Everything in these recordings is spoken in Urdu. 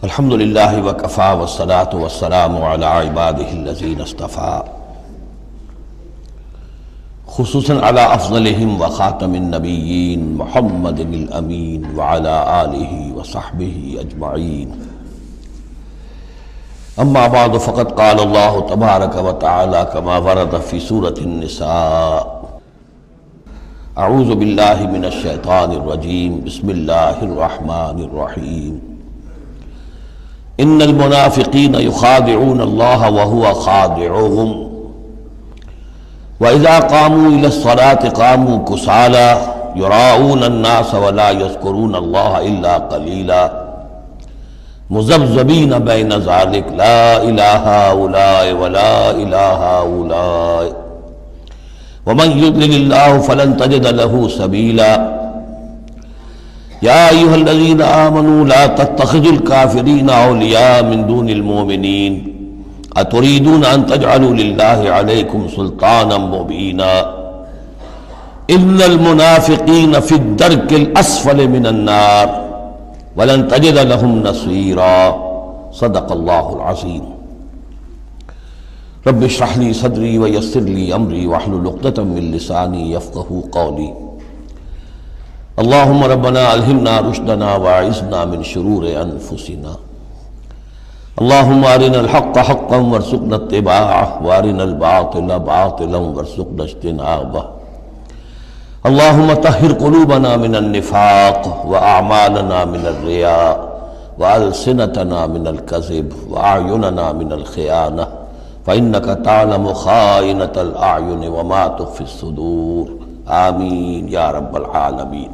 الحمد للہ وکفی والصلاة والسلام علی عبادہ الذین اصطفیٰ، خصوصاً علی افضلہم وخاتم النبیین محمد الامین وعلی آلہ وصحبہ اجمعین۔ اما بعد فقد قال اللہ تبارک وتعالی کما ورد فی سورۃ النساء: اعوذ باللہ من الشیطان الرجیم، بسم اللہ الرحمن الرحیم۔ ان المنافقین یخادعون اللہ وہو خادعهم وإذا قاموا إلى الصلاة قاموا كسالى يراؤون الناس ولا يذكرون الله إلا قليلا مذبذبين بين ذلك لا إله هؤلاء ولا إله هؤلاء ومن يضلل الله فلن تجد له سبيلا يا أيها الذين آمنوا لا تتخذوا الكافرين أولياء من دون المؤمنين أتريدون أن تجعلوا لله عليكم سلطانا مبينا إن المنافقين في الدرك الأسفل من النار ولن تجد لهم نصيرا۔ صدق الله العظيم۔ رب اشرح لي صدري ويسر لي أمري واحلل عقدة من لساني يفقهوا قولي۔ اللهم ربنا ألهمنا رشدنا واعذنا من شرور أنفسنا۔ اللهم أرنا الحق حقا وارزقنا اتباعه وأرنا الباطل باطلا وارزقنا اجتنابه۔ اللهم طهر قلوبنا من النفاق وأعمالنا من الرياء وألسنتنا من الكذب وأعيننا من الخيانة فإنك تعلم خائنة الأعين وما تخفي الصدور، آمین یا رب العالمین۔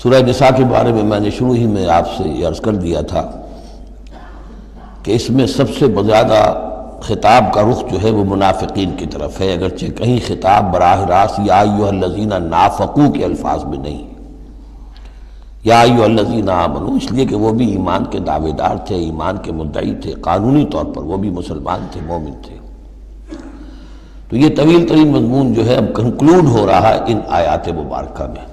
سورہ نساء کے بارے میں نے شروع ہی میں آپ سے یہ عرض کر دیا تھا کہ اس میں سب سے زیادہ خطاب کا رخ جو ہے وہ منافقین کی طرف ہے، اگرچہ کہیں خطاب براہ راست یا ایھا الذین نافقوا کے الفاظ میں نہیں، یا ایھا الذین آمنوا، اس لیے کہ وہ بھی ایمان کے دعوے دار تھے، ایمان کے مدعی تھے، قانونی طور پر وہ بھی مسلمان تھے، مومن تھے۔ تو یہ طویل ترین مضمون جو ہے اب کنکلوڈ ہو رہا ہے ان آیات مبارکہ میں۔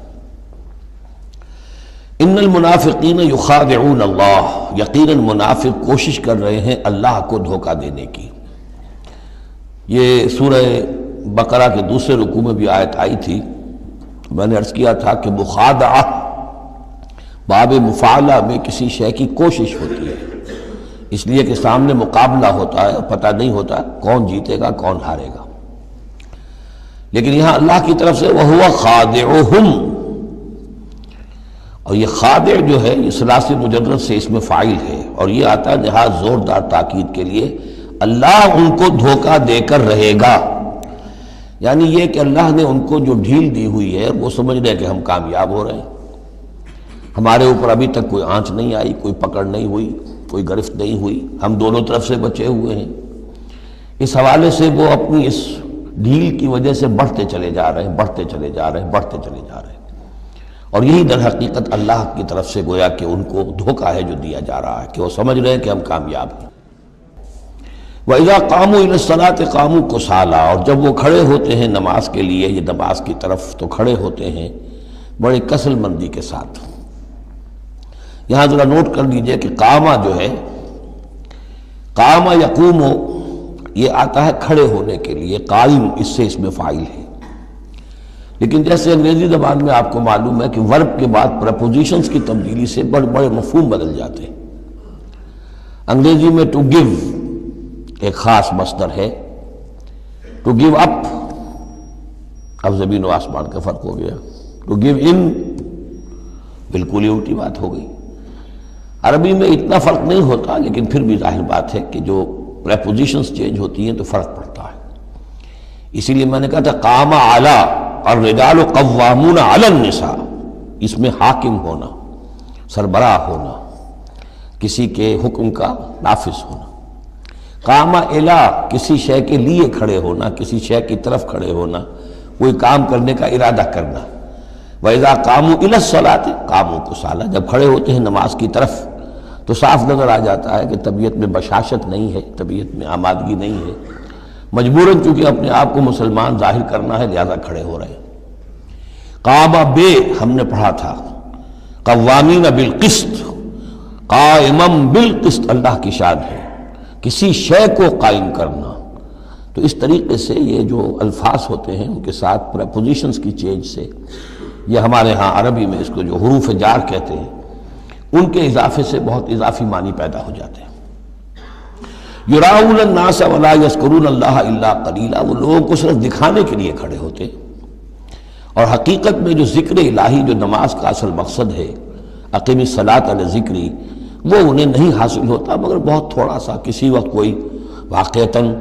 ان المنافقین یخادعون اللہ، یقیناً منافق کوشش کر رہے ہیں اللہ کو دھوکہ دینے کی۔ یہ سورہ بقرہ کے دوسرے رکوع میں بھی آیت آئی تھی، میں نے عرض کیا تھا کہ مخادعہ باب مفاعلہ میں کسی شے کی کوشش ہوتی ہے، اس لیے کہ سامنے مقابلہ ہوتا ہے، پتہ نہیں ہوتا کون جیتے گا کون ہارے گا، لیکن یہاں اللہ کی طرف سے وَهُوَ خَادِعُهُمْ، اور یہ خادع جو ہے یہ ثلاثی مجرد سے اس میں فاعل ہے، اور یہ آتا ہے نہایت زوردار تاکید کے لیے، اللہ ان کو دھوکہ دے کر رہے گا، یعنی یہ کہ اللہ نے ان کو جو ڈھیل دی ہوئی ہے وہ سمجھ رہے کہ ہم کامیاب ہو رہے ہیں، ہمارے اوپر ابھی تک کوئی آنچ نہیں آئی، کوئی پکڑ نہیں ہوئی، کوئی گرفت نہیں ہوئی، ہم دونوں طرف سے بچے ہوئے ہیں۔ اس حوالے سے وہ اپنی اس ڈھیل کی وجہ سے بڑھتے چلے جا رہے ہیں، بڑھتے چلے جا رہے ہیں، بڑھتے چلے جا رہے ہیں، اور یہی در حقیقت اللہ کی طرف سے گویا کہ ان کو دھوکہ ہے جو دیا جا رہا ہے کہ وہ سمجھ رہے ہیں کہ ہم کامیاب ہیں۔ وَإِذَا قَامُوا إِلَى الصَّلَاةِ قَامُوا كُسَالَىٰ، اور جب وہ کھڑے ہوتے ہیں نماز کے لیے، یہ نماز کی طرف، تو کھڑے ہوتے ہیں بڑے کسل مندی کے ساتھ۔ یہاں ذرا نوٹ کر لیجئے کہ قامہ جو ہے، قامہ یقوم، یہ آتا ہے کھڑے ہونے کے لیے، قائم اس سے اس میں فاعل ہے، لیکن جیسے انگریزی زبان میں آپ کو معلوم ہے کہ ورب کے بعد پریپوزیشنز کی تبدیلی سے بڑے بڑے مفہوم بدل جاتے ہیں۔ انگریزی میں ٹو گیو ایک خاص مصدر ہے، ٹو گیو اپ، اب زمین و آسمان کا فرق ہو گیا، ٹو گیو ان بالکل ہی الٹی بات ہو گئی۔ عربی میں اتنا فرق نہیں ہوتا، لیکن پھر بھی ظاہر بات ہے کہ جو پریپوزیشنز چینج ہوتی ہیں تو فرق پڑتا ہے۔ اسی لیے میں نے کہا تھا قام اعلیٰ الرجال قوامون علی النساء، اس میں حاکم ہونا، سربراہ ہونا، کسی کے حکم کا نافذ ہونا۔ قام الی، کسی شے کے لیے کھڑے ہونا، کسی شے کی طرف کھڑے ہونا، کوئی کام کرنے کا ارادہ کرنا۔ وَإِذَا قَامُوا إِلَى الصَّلَاةِ قَامُوا كُسَالَىٰ، جب کھڑے ہوتے ہیں نماز کی طرف تو صاف نظر آ جاتا ہے کہ طبیعت میں بشاشت نہیں ہے، طبیعت میں آمادگی نہیں ہے، مجبوراً چونکہ اپنے آپ کو مسلمان ظاہر کرنا ہے لہذا کھڑے ہو رہے ہیں۔ قام بے ہم نے پڑھا تھا، قوامین بالقسط، قائما بالقسط، اللہ کی شان ہے کسی شے کو قائم کرنا۔ تو اس طریقے سے یہ جو الفاظ ہوتے ہیں ان کے ساتھ پریپوزیشنز کی چینج سے، یہ ہمارے ہاں عربی میں اس کو جو حروف جار کہتے ہیں، ان کے اضافے سے بہت اضافی معنی پیدا ہو جاتے ہیں۔ یراؤن الناس ولا یذکرون اللہ الا قلیلا، وہ لوگوں کو صرف دکھانے کے لیے کھڑے ہوتے، اور حقیقت میں جو ذکر الہی، جو نماز کا اصل مقصد ہے، اقیم الصلاۃ علی ذکری، وہ انہیں نہیں حاصل ہوتا مگر بہت تھوڑا سا۔ کسی وقت کوئی واقعتاً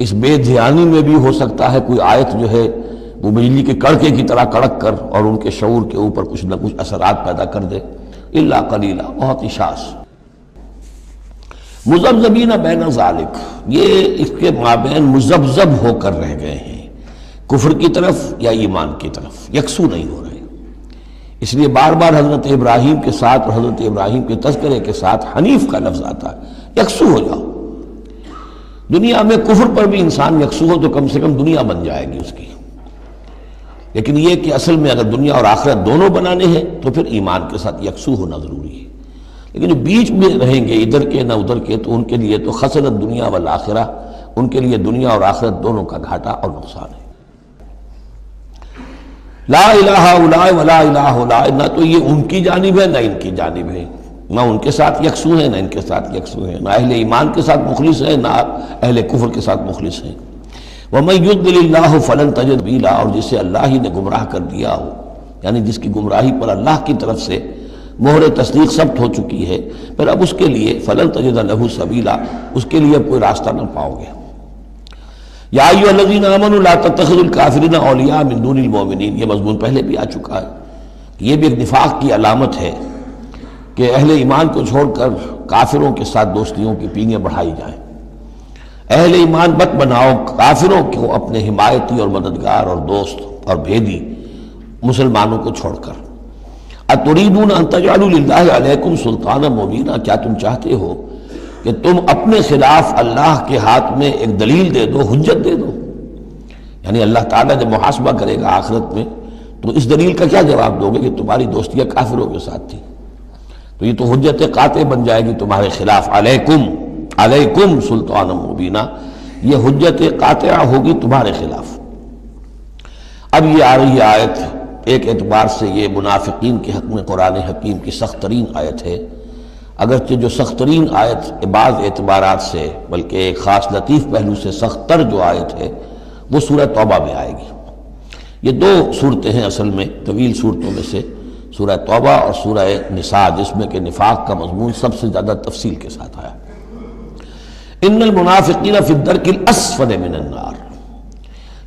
اس بے دھیانی میں بھی ہو سکتا ہے کوئی آیت جو ہے وہ بجلی کے کڑکے کی طرح کڑک کر اور ان کے شعور کے اوپر کچھ نہ کچھ اثرات پیدا کر دے، الا قلیلا، بہت ہی شاذ۔ مذبذبین بین ذالک، یہ اس کے مابین مذبذب ہو کر رہ گئے ہیں، کفر کی طرف یا ایمان کی طرف، یکسو نہیں ہو رہے۔ اس لیے بار بار حضرت ابراہیم کے ساتھ اور حضرت ابراہیم کے تذکرے کے ساتھ حنیف کا لفظ آتا ہے، یکسو ہو جاؤ۔ دنیا میں کفر پر بھی انسان یکسو ہو تو کم سے کم دنیا بن جائے گی اس کی، لیکن یہ کہ اصل میں اگر دنیا اور آخرت دونوں بنانے ہیں تو پھر ایمان کے ساتھ یکسو ہونا ضروری ہے۔ لیکن جو بیچ میں رہیں گے ادھر کے نہ ادھر کے، تو ان کے لیے تو خسرت دنیا والآخرہ، ان کے لیے دنیا اور آخرت دونوں کا گھاٹا اور نقصان ہے۔ لا الہ الا ولا الہ الا، نہ تو یہ ان کی جانب ہے نہ ان کی جانب ہے، نہ ان کے ساتھ یکسو ہیں نہ ان کے ساتھ یکسو ہیں، نہ اہل ایمان کے ساتھ مخلص ہیں نہ اہل کفر کے ساتھ مخلص ہیں۔ وَمَن يُضْلِلِ اللَّهُ فَلَن تَجِدَ سَبِيلًا، اور جسے اللہ ہی نے گمراہ کر دیا ہو، یعنی جس کی گمراہی پر اللہ کی طرف سے مہر تصدیق ثبت ہو چکی ہے، پھر اب اس کے لیے فَلَن تَجِدَ لَهُ سَبِيلًا، اس کے لیے اب کوئی راستہ نہ پاؤ گے۔ یا ایھا الذین آمنوا لا تتخذوا الکافرین اولیاء من دون المؤمنین، یہ مضمون پہلے بھی آ چکا ہے۔ یہ بھی ایک نفاق کی علامت ہے کہ اہل ایمان کو چھوڑ کر کافروں کے ساتھ دوستیوں کی پینیاں بڑھائی جائیں۔ اہل ایمان مت بناؤ کافروں کو اپنے حمایتی اور مددگار اور دوست اور بھیدی مسلمانوں کو چھوڑ کر۔ اتریدون ان تجعلوا للہ علیکم سلطانا مبینا، کیا تم چاہتے ہو کہ تم اپنے خلاف اللہ کے ہاتھ میں ایک دلیل دے دو، حجت دے دو؟ یعنی اللہ تعالیٰ جب محاسبہ کرے گا آخرت میں تو اس دلیل کا کیا جواب دو گے کہ تمہاری دوستیاں کافروں کے ساتھ تھی؟ تو یہ تو حجت قاطع بن جائے گی تمہارے خلاف، علیکم سلطان مبینہ، یہ حجت قاطعہ ہوگی تمہارے خلاف۔ اب یہ آ رہی آیت ایک اعتبار سے یہ منافقین کے حق میں قرآن حکیم کی سخت ترین آیت ہے، اگرچہ جو سخت ترین آیت بعض اعتبارات سے بلکہ ایک خاص لطیف پہلو سے سخت تر جو آیت ہے وہ سورہ توبہ میں آئے گی۔ یہ دو صورتیں ہیں اصل میں طویل صورتوں میں سے، سورہ توبہ اور سورہ نساء، جس میں کہ نفاق کا مضمون سب سے زیادہ تفصیل کے ساتھ آیا۔ ان المنافقین فی الدرک الاسفل من النار،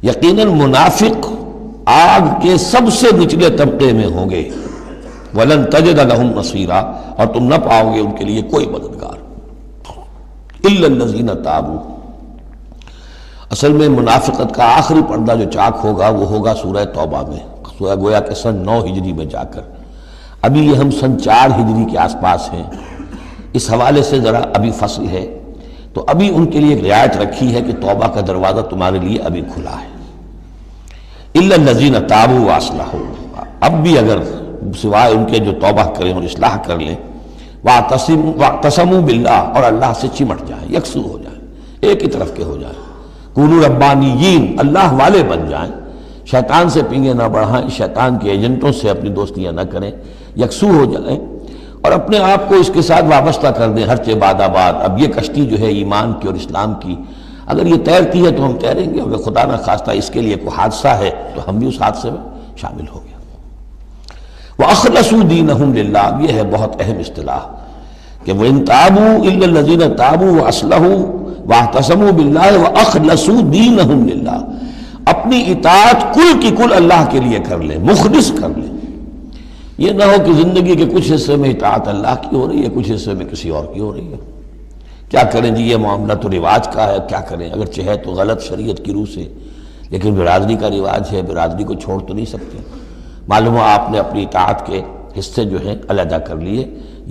یقیناً منافق آگ کے سب سے نچلے طبقے میں ہوں گے۔ وَلَن تَجِدَ لَهُمْ نَصِيرًا، اور تم نہ پاؤ گے ان کے لیے کوئی مددگار۔ إِلَّا الَّذِينَ تَابُوا، اصل میں منافقت کا آخری پردہ جو چاک ہوگا وہ ہوگا سورہ توبہ میں، سورہ گویا کہ سن 9 ہجری میں جا کر۔ ابھی یہ ہم سن 4 ہجری کے آس پاس ہیں، اس حوالے سے ذرا ابھی فصل ہے، تو ابھی ان کے لیے ایک رعایت رکھی ہے کہ توبہ کا دروازہ تمہارے لیے ابھی کھلا ہے۔ إِلَّا الَّذِينَ تَابُوا وَأَصْلَحُوا، اب بھی اگر سوائے ان کے جو توبہ کریں اور اصلاح کر لیں، وَاعْتَصَمُوا بِاللَّهِ، اور اللہ سے چمٹ جائیں، یکسو ہو جائیں، ایک ہی طرف کے ہو جائیں، کونوا ربانیین، اللہ والے بن جائیں، شیطان سے پینگے نہ بڑھائیں، شیطان کے ایجنٹوں سے اپنی دوستیاں نہ کریں، یکسو ہو جائیں اور اپنے آپ کو اس کے ساتھ وابستہ کر دیں ہر چہ باد آباد۔ اب یہ کشتی جو ہے ایمان کی اور اسلام کی، اگر یہ تیرتی ہے تو ہم تیریں گے، اگر خدا نہ خواستہ اس کے لیے کوئی حادثہ ہے تو ہم بھی اس حادثے میں شامل ہو گئے۔ وَأَخْلَصُوا دِينَهُمْ لِلَّهِ، یہ ہے بہت اہم اصطلاح کہ وَإِن تَابُوا إِلَّا الَّذِينَ تَابُوا وَأَصْلَحُوا وَاعْتَصَمُوا بِاللَّهِ وَأَخْلَصُوا دِينَهُمْ لِلَّهِ، اپنی اطاعت کل کی کل اللہ کے لیے کر لیں، مخلص کر لیں۔ یہ نہ ہو کہ زندگی کے کچھ حصے میں اطاعت اللہ کی ہو رہی ہے، کچھ حصے میں کسی اور کی ہو رہی ہے۔ کیا کریں جی، یہ معاملہ تو رواج کا ہے، کیا کریں، اگرچہ ہے تو غلط شریعت کی روح سے، لیکن برادری کا رواج ہے، برادری کو چھوڑ تو نہیں سکتے۔ معلوم ہو آپ نے اپنی اطاعت کے حصے جو ہیں علیحدہ کر لیے،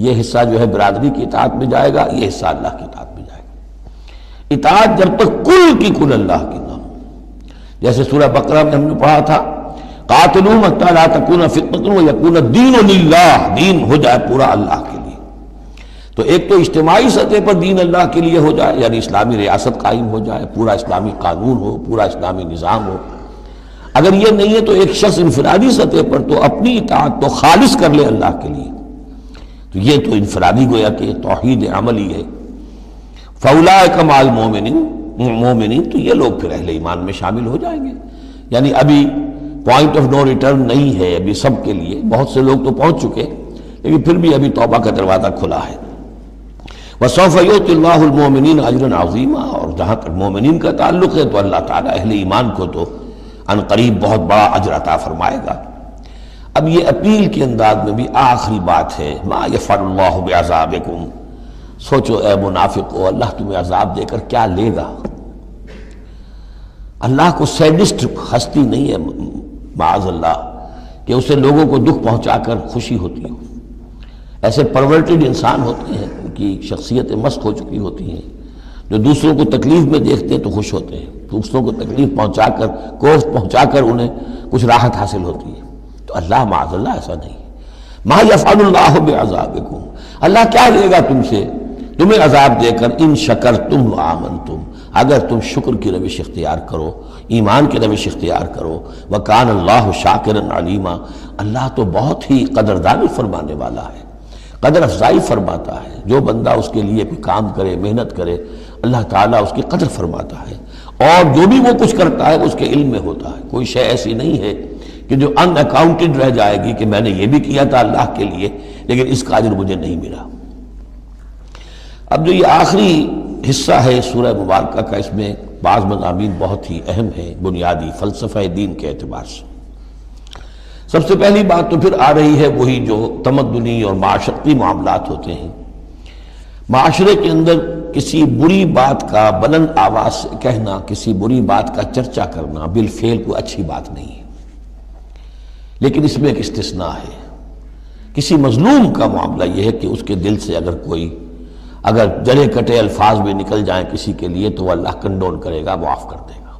یہ حصہ جو ہے برادری کی اطاعت میں جائے گا، یہ حصہ اللہ کی اطاعت میں جائے گا۔ اطاعت جب تک کل کی کل اللہ کی نہ ہو، جیسے سورہ بقرہ میں ہم نے پڑھا تھا قاتلوا حتی لا تکون فتنۃ ویکون الدین للہ، دین ہو جائے پورا اللہ کے لیے۔ تو ایک تو اجتماعی سطح پر دین اللہ کے لیے ہو جائے، یعنی اسلامی ریاست قائم ہو جائے، پورا اسلامی قانون ہو، پورا اسلامی نظام ہو۔ اگر یہ نہیں ہے تو ایک شخص انفرادی سطح پر تو اپنی اطاعت تو خالص کر لے اللہ کے لیے، تو یہ تو انفرادی گویا کہ توحید عملی ہے۔ فَأُولَٰئِكَ مَعَ الْمُؤْمِنِينَ، تو یہ لوگ پھر اہل ایمان میں شامل ہو جائیں گے۔ یعنی ابھی پوائنٹ آف نو ریٹرن نہیں ہے ابھی سب کے لیے، بہت سے لوگ تو پہنچ چکے، لیکن پھر بھی ابھی توبہ کا دروازہ کھلا ہے۔ وَسَوْفَ يُؤْتِ اللَّهُ الْمُؤْمِنِينَ أَجْرًا عَظِيمًا، اور جہاں تک مومنین کا تعلق ہے تو اللہ تعالیٰ اہل ایمان کو تو ان قریب بہت بڑا اجر عطا فرمائے گا۔ اب یہ اپیل کے انداز میں بھی آخری بات ہے، مَا يَفْعَلُ اللَّهُ بِعَذَابِكُمْ، سوچو اے منافقو، اللہ تمہیں عذاب دے کر کیا لے گا؟ اللہ کو سیڈسٹ ہستی نہیں ہے معاذ اللہ کہ اسے لوگوں کو دکھ پہنچا کر خوشی ہوتی ہو۔ ایسے پرورٹڈ انسان ہوتے ہیں، ان کی شخصیتیں مست ہو چکی ہوتی ہیں، جو دوسروں کو تکلیف میں دیکھتے ہیں تو خوش ہوتے ہیں، دوسروں کو تکلیف پہنچا کر، کوفت پہنچا کر انہیں کچھ راحت حاصل ہوتی ہے۔ تو اللہ معاذ اللہ ایسا نہیں ہے۔ ما یفعل اللہ بعذابکم، اللہ کیا لے گا تم سے، تمہیں عذاب دے کر، ان شکرتم وآمنتم، اگر تم شکر کی روش اختیار کرو، ایمان کی روش اختیار کرو۔ وکان اللہ شاکرا علیما، اللہ تو بہت ہی قدردانی فرمانے والا ہے، قدر افزائی فرماتا ہے۔ جو بندہ اس کے لیے کوئی کام کرے، محنت کرے، اللہ تعالیٰ اس کی قدر فرماتا ہے، اور جو بھی وہ کچھ کرتا ہے اس کے علم میں ہوتا ہے۔ کوئی شے ایسی نہیں ہے کہ جو ان اکاؤنٹڈ رہ جائے گی کہ میں نے یہ بھی کیا تھا اللہ کے لیے لیکن اس کا اجر مجھے نہیں ملا۔ اب جو یہ آخری حصہ ہے سورہ مبارکہ کا، اس میں بعض مضامین بہت ہی اہم ہیں بنیادی فلسفہ دین کے اعتبار سے۔ سب سے پہلی بات تو پھر آ رہی ہے وہی جو تمدنی اور معاشرتی معاملات ہوتے ہیں۔ معاشرے کے اندر کسی بری بات کا بلند آواز سے کہنا، کسی بری بات کا چرچا کرنا بالفعل کوئی اچھی بات نہیں ہے، لیکن اس میں ایک استثناء ہے۔ کسی مظلوم کا معاملہ یہ ہے کہ اس کے دل سے اگر جڑے کٹے الفاظ بھی نکل جائیں کسی کے لیے تو وہ اللہ کنڈون کرے گا، معاف کر دے گا۔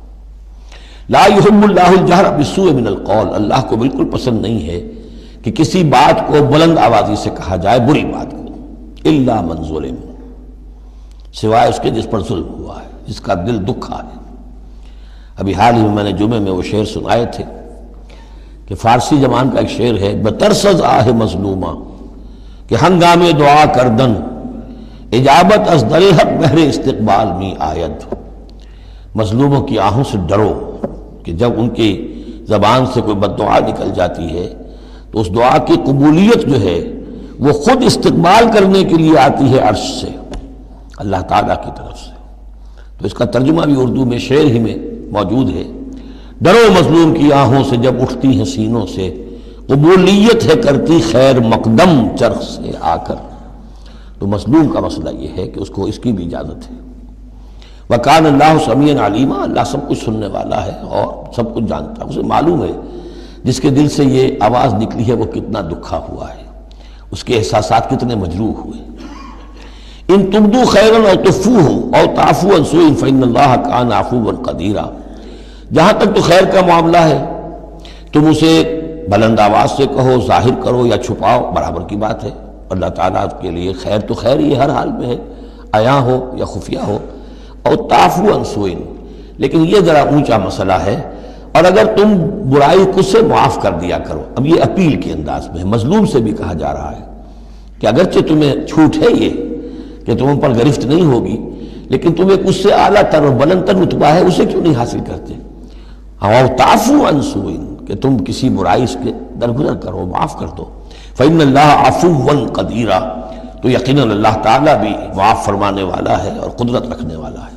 لا يحب اللہ الجہر بالسوء من القول، اللہ کو بالکل پسند نہیں ہے کہ کسی بات کو بلند آوازی سے کہا جائے، بری بات کو، الا من ظلم، سوائے اس کے جس پر ظلم ہوا ہے، جس کا دل دکھا ہے۔ ابھی حال ہی میں نے جمعے میں وہ شعر سنائے تھے کہ فارسی زبان کا ایک شعر ہے، بترسز آہ مظلومہ کہ ہنگام دعا کردن، اجابت از در حق بہر استقبال می آید۔ مظلوموں کی آہوں سے ڈرو کہ جب ان کی زبان سے کوئی بد دعا نکل جاتی ہے تو اس دعا کی قبولیت جو ہے وہ خود استقبال کرنے کے لیے آتی ہے عرش سے، اللہ تعالیٰ کی طرف سے۔ تو اس کا ترجمہ بھی اردو میں شعر ہی میں موجود ہے، ڈرو مظلوم کی آہوں سے جب اٹھتی ہیں سینوں سے، قبولیت ہے کرتی خیر مقدم چرخ سے آ کر۔ تو مظلوم کا مسئلہ یہ ہے کہ اس کو اس کی بھی اجازت ہے۔ وَكَانَ اللَّهُ سَمِيعًا عَلِيمًا، اللہ سب کچھ سننے والا ہے اور سب کچھ جانتا ہے، اسے معلوم ہے جس کے دل سے یہ آواز نکلی ہے وہ کتنا دکھا ہوا ہے، اس کے احساسات کتنے مجروح ہوئے۔ ان تبدوا خیرا او تخفوہ او تعفوا عن سوء فإن اللہ کان عفوا قدیرا، جہاں تک تو خیر کا معاملہ ہے تم اسے بلند آواز سے کہو، ظاہر کرو یا چھپاؤ، برابر کی بات ہے۔ اللہ تعالیٰ کے لیے خیر تو خیر ہی ہر حال میں ہے، عیاں ہو یا خفیہ ہو۔ اور تعفو عن سوء، لیکن یہ ذرا اونچا مسئلہ ہے، اور اگر تم برائی کو سے معاف کر دیا کرو۔ اب یہ اپیل کے انداز میں مظلوم سے بھی کہا جا رہا ہے کہ اگرچہ تمہیں چھوٹ ہے یہ کہ تم ان پر گرفت نہیں ہوگی، لیکن تم ایک اس سے اعلیٰ تر اور بلند تر رتبہ ہے، اسے کیوں نہیں حاصل کرتے؟ اور تعفو عن سوء، کہ تم کسی برائی کے درگزر کرو، معاف کر دو۔ فإن اللہ عفوا قدیرا، تو یقیناً اللہ تعالیٰ بھی معاف فرمانے والا ہے اور قدرت رکھنے والا ہے۔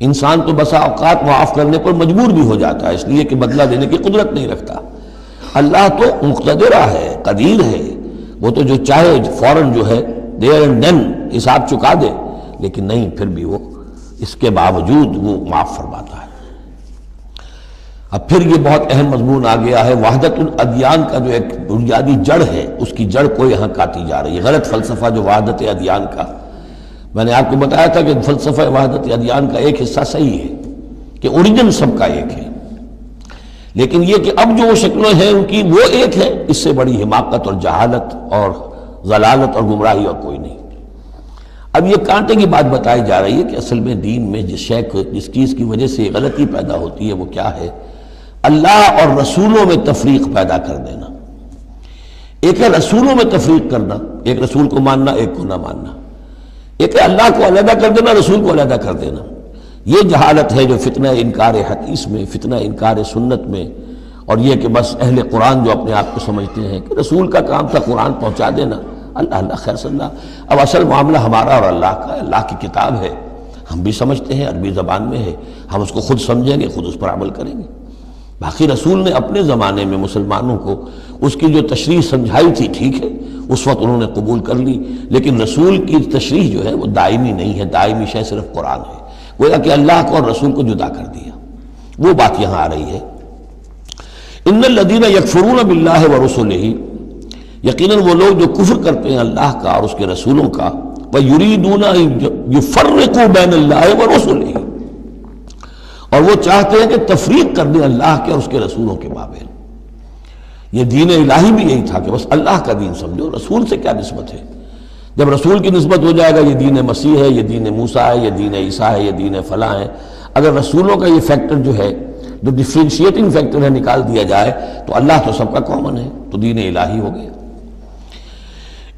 انسان تو بسا اوقات معاف کرنے پر مجبور بھی ہو جاتا ہے، اس لیے کہ بدلہ دینے کی قدرت نہیں رکھتا۔ اللہ تو مقتدرہ ہے، قدیر ہے، وہ تو جو چاہے فوراً جو ہے دیر اینڈ دین حساب چکا دے، لیکن نہیں، پھر بھی وہ اس کے باوجود وہ معاف فرماتا ہے۔ اب پھر یہ بہت اہم مضمون آ گیا ہے، وحدت الادیان کا جو ایک بنیادی جڑ ہے، اس کی جڑ کو یہاں کاٹی جا رہی ہے۔ غلط فلسفہ جو وحدت ادیان کا، میں نے آپ کو بتایا تھا کہ فلسفہ وحدت ادیان کا ایک حصہ صحیح ہے کہ اوریجن سب کا ایک ہے، لیکن یہ کہ اب جو وہ شکلیں ہیں ان کی وہ ایک ہے، اس سے بڑی حماقت اور جہالت اور ضلالت اور گمراہی اور کوئی نہیں۔ اب یہ کانٹے کی بات بتائی جا رہی ہے کہ اصل میں دین میں جس چیز کی وجہ سے غلطی پیدا ہوتی ہے وہ کیا ہے؟ اللہ اور رسولوں میں تفریق پیدا کر دینا۔ ایک ہے رسولوں میں تفریق کرنا، ایک رسول کو ماننا ایک کو نہ ماننا، ایک ہے اللہ کو علیحدہ کر دینا رسول کو علیحدہ کر دینا۔ یہ جہالت ہے جو فتنہ انکار حدیث میں، فتنہ انکار سنت میں، اور یہ کہ بس اہل قرآن جو اپنے آپ کو سمجھتے ہیں کہ رسول کا کام تھا قرآن پہنچا دینا، اللہ خیر صلی اللہ۔ اب اصل معاملہ ہمارا اور اللہ کا ہے، اللہ کی کتاب ہے، ہم بھی سمجھتے ہیں، عربی زبان میں ہے، ہم اس کو خود سمجھیں گے، خود اس پر عمل کریں گے۔ باقی رسول نے اپنے زمانے میں مسلمانوں کو اس کی جو تشریح سمجھائی تھی ٹھیک ہے، اس وقت انہوں نے قبول کر لی، لیکن رسول کی تشریح جو ہے وہ دائمی نہیں ہے، دائمی شے صرف قرآن ہے، گویا کہ اللہ کو اور رسول کو جدا کر دیا۔ وہ بات یہاں آ رہی ہے، ان الذین یکفرون باللہ ورسلہ، یقیناً وہ لوگ جو کفر کرتے ہیں اللہ کا اور اس کے رسولوں کا، وَيُرِيدُونَ أَن يُفَرِّقُوا بَيْنَ اللَّهِ وَرُسُلِهِ، اور وہ چاہتے ہیں کہ تفریق کر دیں اللہ کے اور اس کے رسولوں کے مابین۔ یہ دین الہی بھی یہی تھا کہ بس اللہ کا دین سمجھو، رسول سے کیا نسبت ہے؟ جب رسول کی نسبت ہو جائے گا یہ دین مسیح ہے، یہ دین موسیٰ ہے، یہ دین عیسیٰ ہے، یہ دین فلاں ہے، اگر رسولوں کا یہ فیکٹر جو ہے جو ڈفرینشیٹنگ فیکٹر ہے نکال دیا جائے تو اللہ تو سب کا کامن ہے، تو دین الہی ہو گیا۔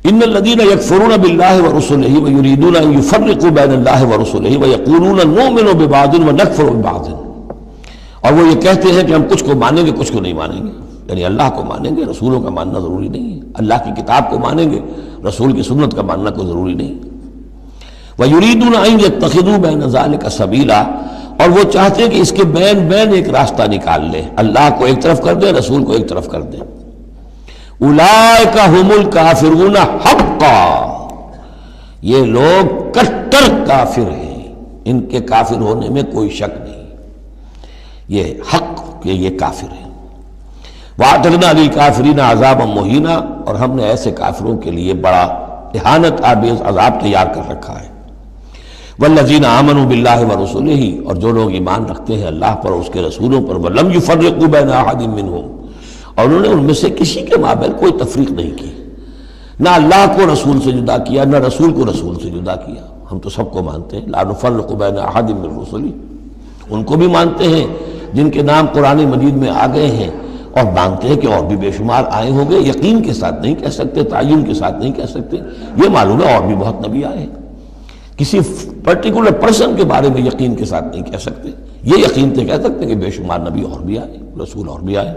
ان الذین یکفرون باللہ ورسلہ ویریدون ان یفرقوا بین اللہ ورسلہ ویقولون نؤمن ببعض ونکفر ببعض، اور وہ یہ کہتے ہیں کہ ہم کچھ کو مانیں گے کچھ کو نہیں مانیں گے، یعنی اللہ کو مانیں گے، رسولوں کا ماننا ضروری نہیں ہے، اللہ کی کتاب کو مانیں گے، رسول کی سنت کا ماننا کوئی ضروری نہیں۔ وَيُرِيدُونَ أَن يَتَّخِذُوا بَيْنَ ذَلِكَ سَبِيلًا، اور وہ چاہتے ہیں کہ اس کے بین ایک راستہ نکال لیں، اللہ کو ایک طرف کر دیں، رسول کو ایک طرف کر دیں۔ اولئک ھم الکافرون حقا، یہ لوگ کٹر کافر ہیں، ان کے کافر ہونے میں کوئی شک نہیں، یہ حق کہ یہ کافر ہیں۔ وَأَعْتَدْنَا لِلْكَافِرِينَ عَذَابًا مُهِينًا، اور ہم نے ایسے کافروں کے لیے بڑا اہانت آمیز عذاب تیار کر رکھا ہے۔ وَالَّذِينَ آمَنُوا بِاللَّهِ وَرُسُلِهِ، اور جو لوگ ایمان رکھتے ہیں اللہ پر اور اس کے رسولوں پر، وَلَمْ يُفَرِّقُوا بَيْنَ أَحَدٍ مِّنْهُمْ، اور انہوں نے ان میں سے کسی کے مابین کوئی تفریق نہیں کی، نہ اللہ کو رسول سے جدا کیا نہ رسول کو رسول سے جدا کیا۔ ہم تو سب کو مانتے ہیں، لا نفرق بین احد من رسلی، ان کو بھی مانتے ہیں جن کے نام قرآن مجید میں آ گئے ہیں، اور مانتے ہیں کہ اور بھی بے شمار آئے ہوں گے، یقین کے ساتھ نہیں کہہ سکتے، تعین کے ساتھ نہیں کہہ سکتے، یہ معلوم ہے اور بھی بہت نبی آئے ہیں، کسی پرٹیکولر پرسن کے بارے میں یقین کے ساتھ نہیں کہہ سکتے، یہ یقین سے کہہ سکتے کہ بے شمار نبی اور بھی آئے، رسول اور بھی آئے۔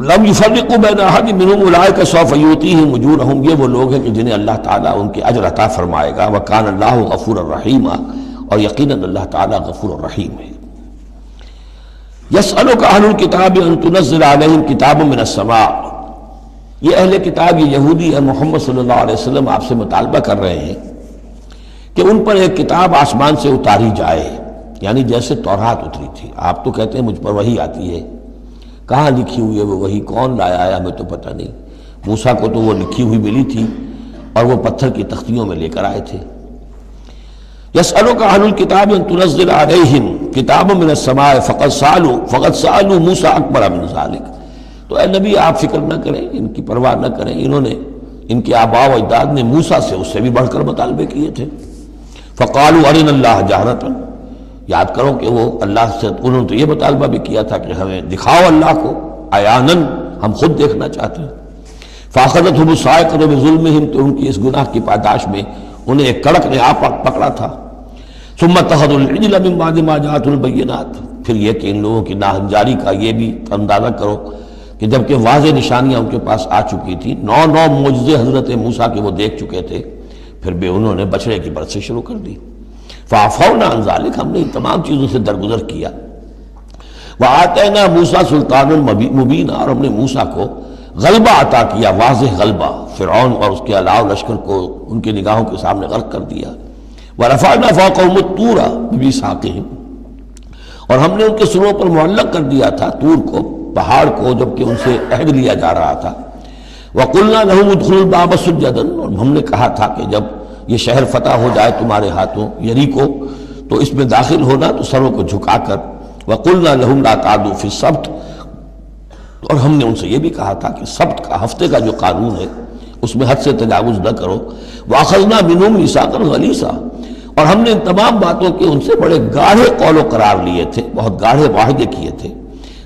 لم يفرقوا بین احد منهم اولئک سوف یؤتیہم اجورہم، یہ وہ لوگ ہیں کہ جنہیں اللہ تعالیٰ ان کے اجر عطا فرمائے گا، وکان اللہ غفورا رحیما، اور یقیناً اللہ تعالیٰ غفور الرحیم ہے۔ یسألک اہل الکتاب ان تنزل علیہم کتاب من السماء، یہ اہل کتاب یہ یہودی ہے، محمد صلی اللہ علیہ وسلم آپ سے مطالبہ کر رہے ہیں کہ ان پر ایک کتاب آسمان سے اتاری جائے، یعنی جیسے تورات اتری تھی۔ آپ تو کہتے ہیں مجھ پر وحی آتی ہے، کہاں لکھی ہوئی ہے وہ وحی، کون لایا ہے ہمیں تو پتہ نہیں، موسیٰ کو تو وہ لکھی ہوئی ملی تھی اور وہ پتھر کی تختیوں میں لے کر آئے تھے۔ یسألک اہل الکتاب ان تنزل علیہم کتاب من السماء فقد سألوا موسیٰ اکبر من ذلک، تو اے نبی آپ فکر نہ کریں، ان کی پرواہ نہ کریں، انہوں نے، ان کے آباء و اجداد نے موسیٰ سے اس سے بھی بڑھ کر مطالبے کیے تھے۔ فقالوا ارنا اللہ جہرۃ، یاد کرو کہ وہ اللہ سے انہوں نے تو یہ مطالبہ بھی کیا تھا کہ ہمیں دکھاؤ اللہ کو عیاناً، ہم خود دیکھنا چاہتے ہیں۔ فاخذتهم الصاعقۃ بظلمهم، تو ان کی اس گناہ کی پاداش میں انہیں ایک کڑک نے آ پکڑا تھا۔ ثم اتخذوا العجل من بعد ما جاءتهم البینات، پھر یہ کہ ان لوگوں کی ناہنجاری کا یہ بھی اندازہ کرو کہ جبکہ واضح نشانیاں ان کے پاس آ چکی تھی، 9 معجزے حضرت موسیٰ کے وہ دیکھ چکے تھے، پھر بھی انہوں نے بچڑے کی پرستش شروع کر دی۔ فعفونا عن ذلک، ہم نے ان تمام چیزوں سے درگزر کیا۔ وآتینا موسیٰ سلطان مبین، اور ہم نے موسیٰ کو غلبہ عطا کیا، واضح غلبہ، فرعون اور اس کے علاوہ لشکر کو ان کی نگاہوں کے سامنے غرق کر دیا۔ ورفعنا فوقهم الطور بميثاقهم، اور ہم نے ان کے سروں پر معلق کر دیا تھا طور کو، پہاڑ کو، جبکہ ان سے عہد لیا جا رہا تھا۔ وقلنا لهم ادخلوا الباب سجدا، اور ہم نے کہا تھا کہ جب یہ شہر فتح ہو جائے تمہارے ہاتھوں، یریکو، تو اس میں داخل ہونا تو سروں کو جھکا کر۔ وقلنا لهم لا تعدوا في السبت، اور ہم نے ان سے یہ بھی کہا تھا کہ سبت کا، ہفتے کا جو قانون ہے اس میں حد سے تجاوز نہ کرو. وَأَخَذْنَا مِنْهُمْ مِيثَاقًا غَلِيظًا، اور ہم نے ان تمام باتوں کے ان سے بڑے گاڑھے قول و قرار لیے تھے، بہت گاڑھے معاہدے کیے تھے.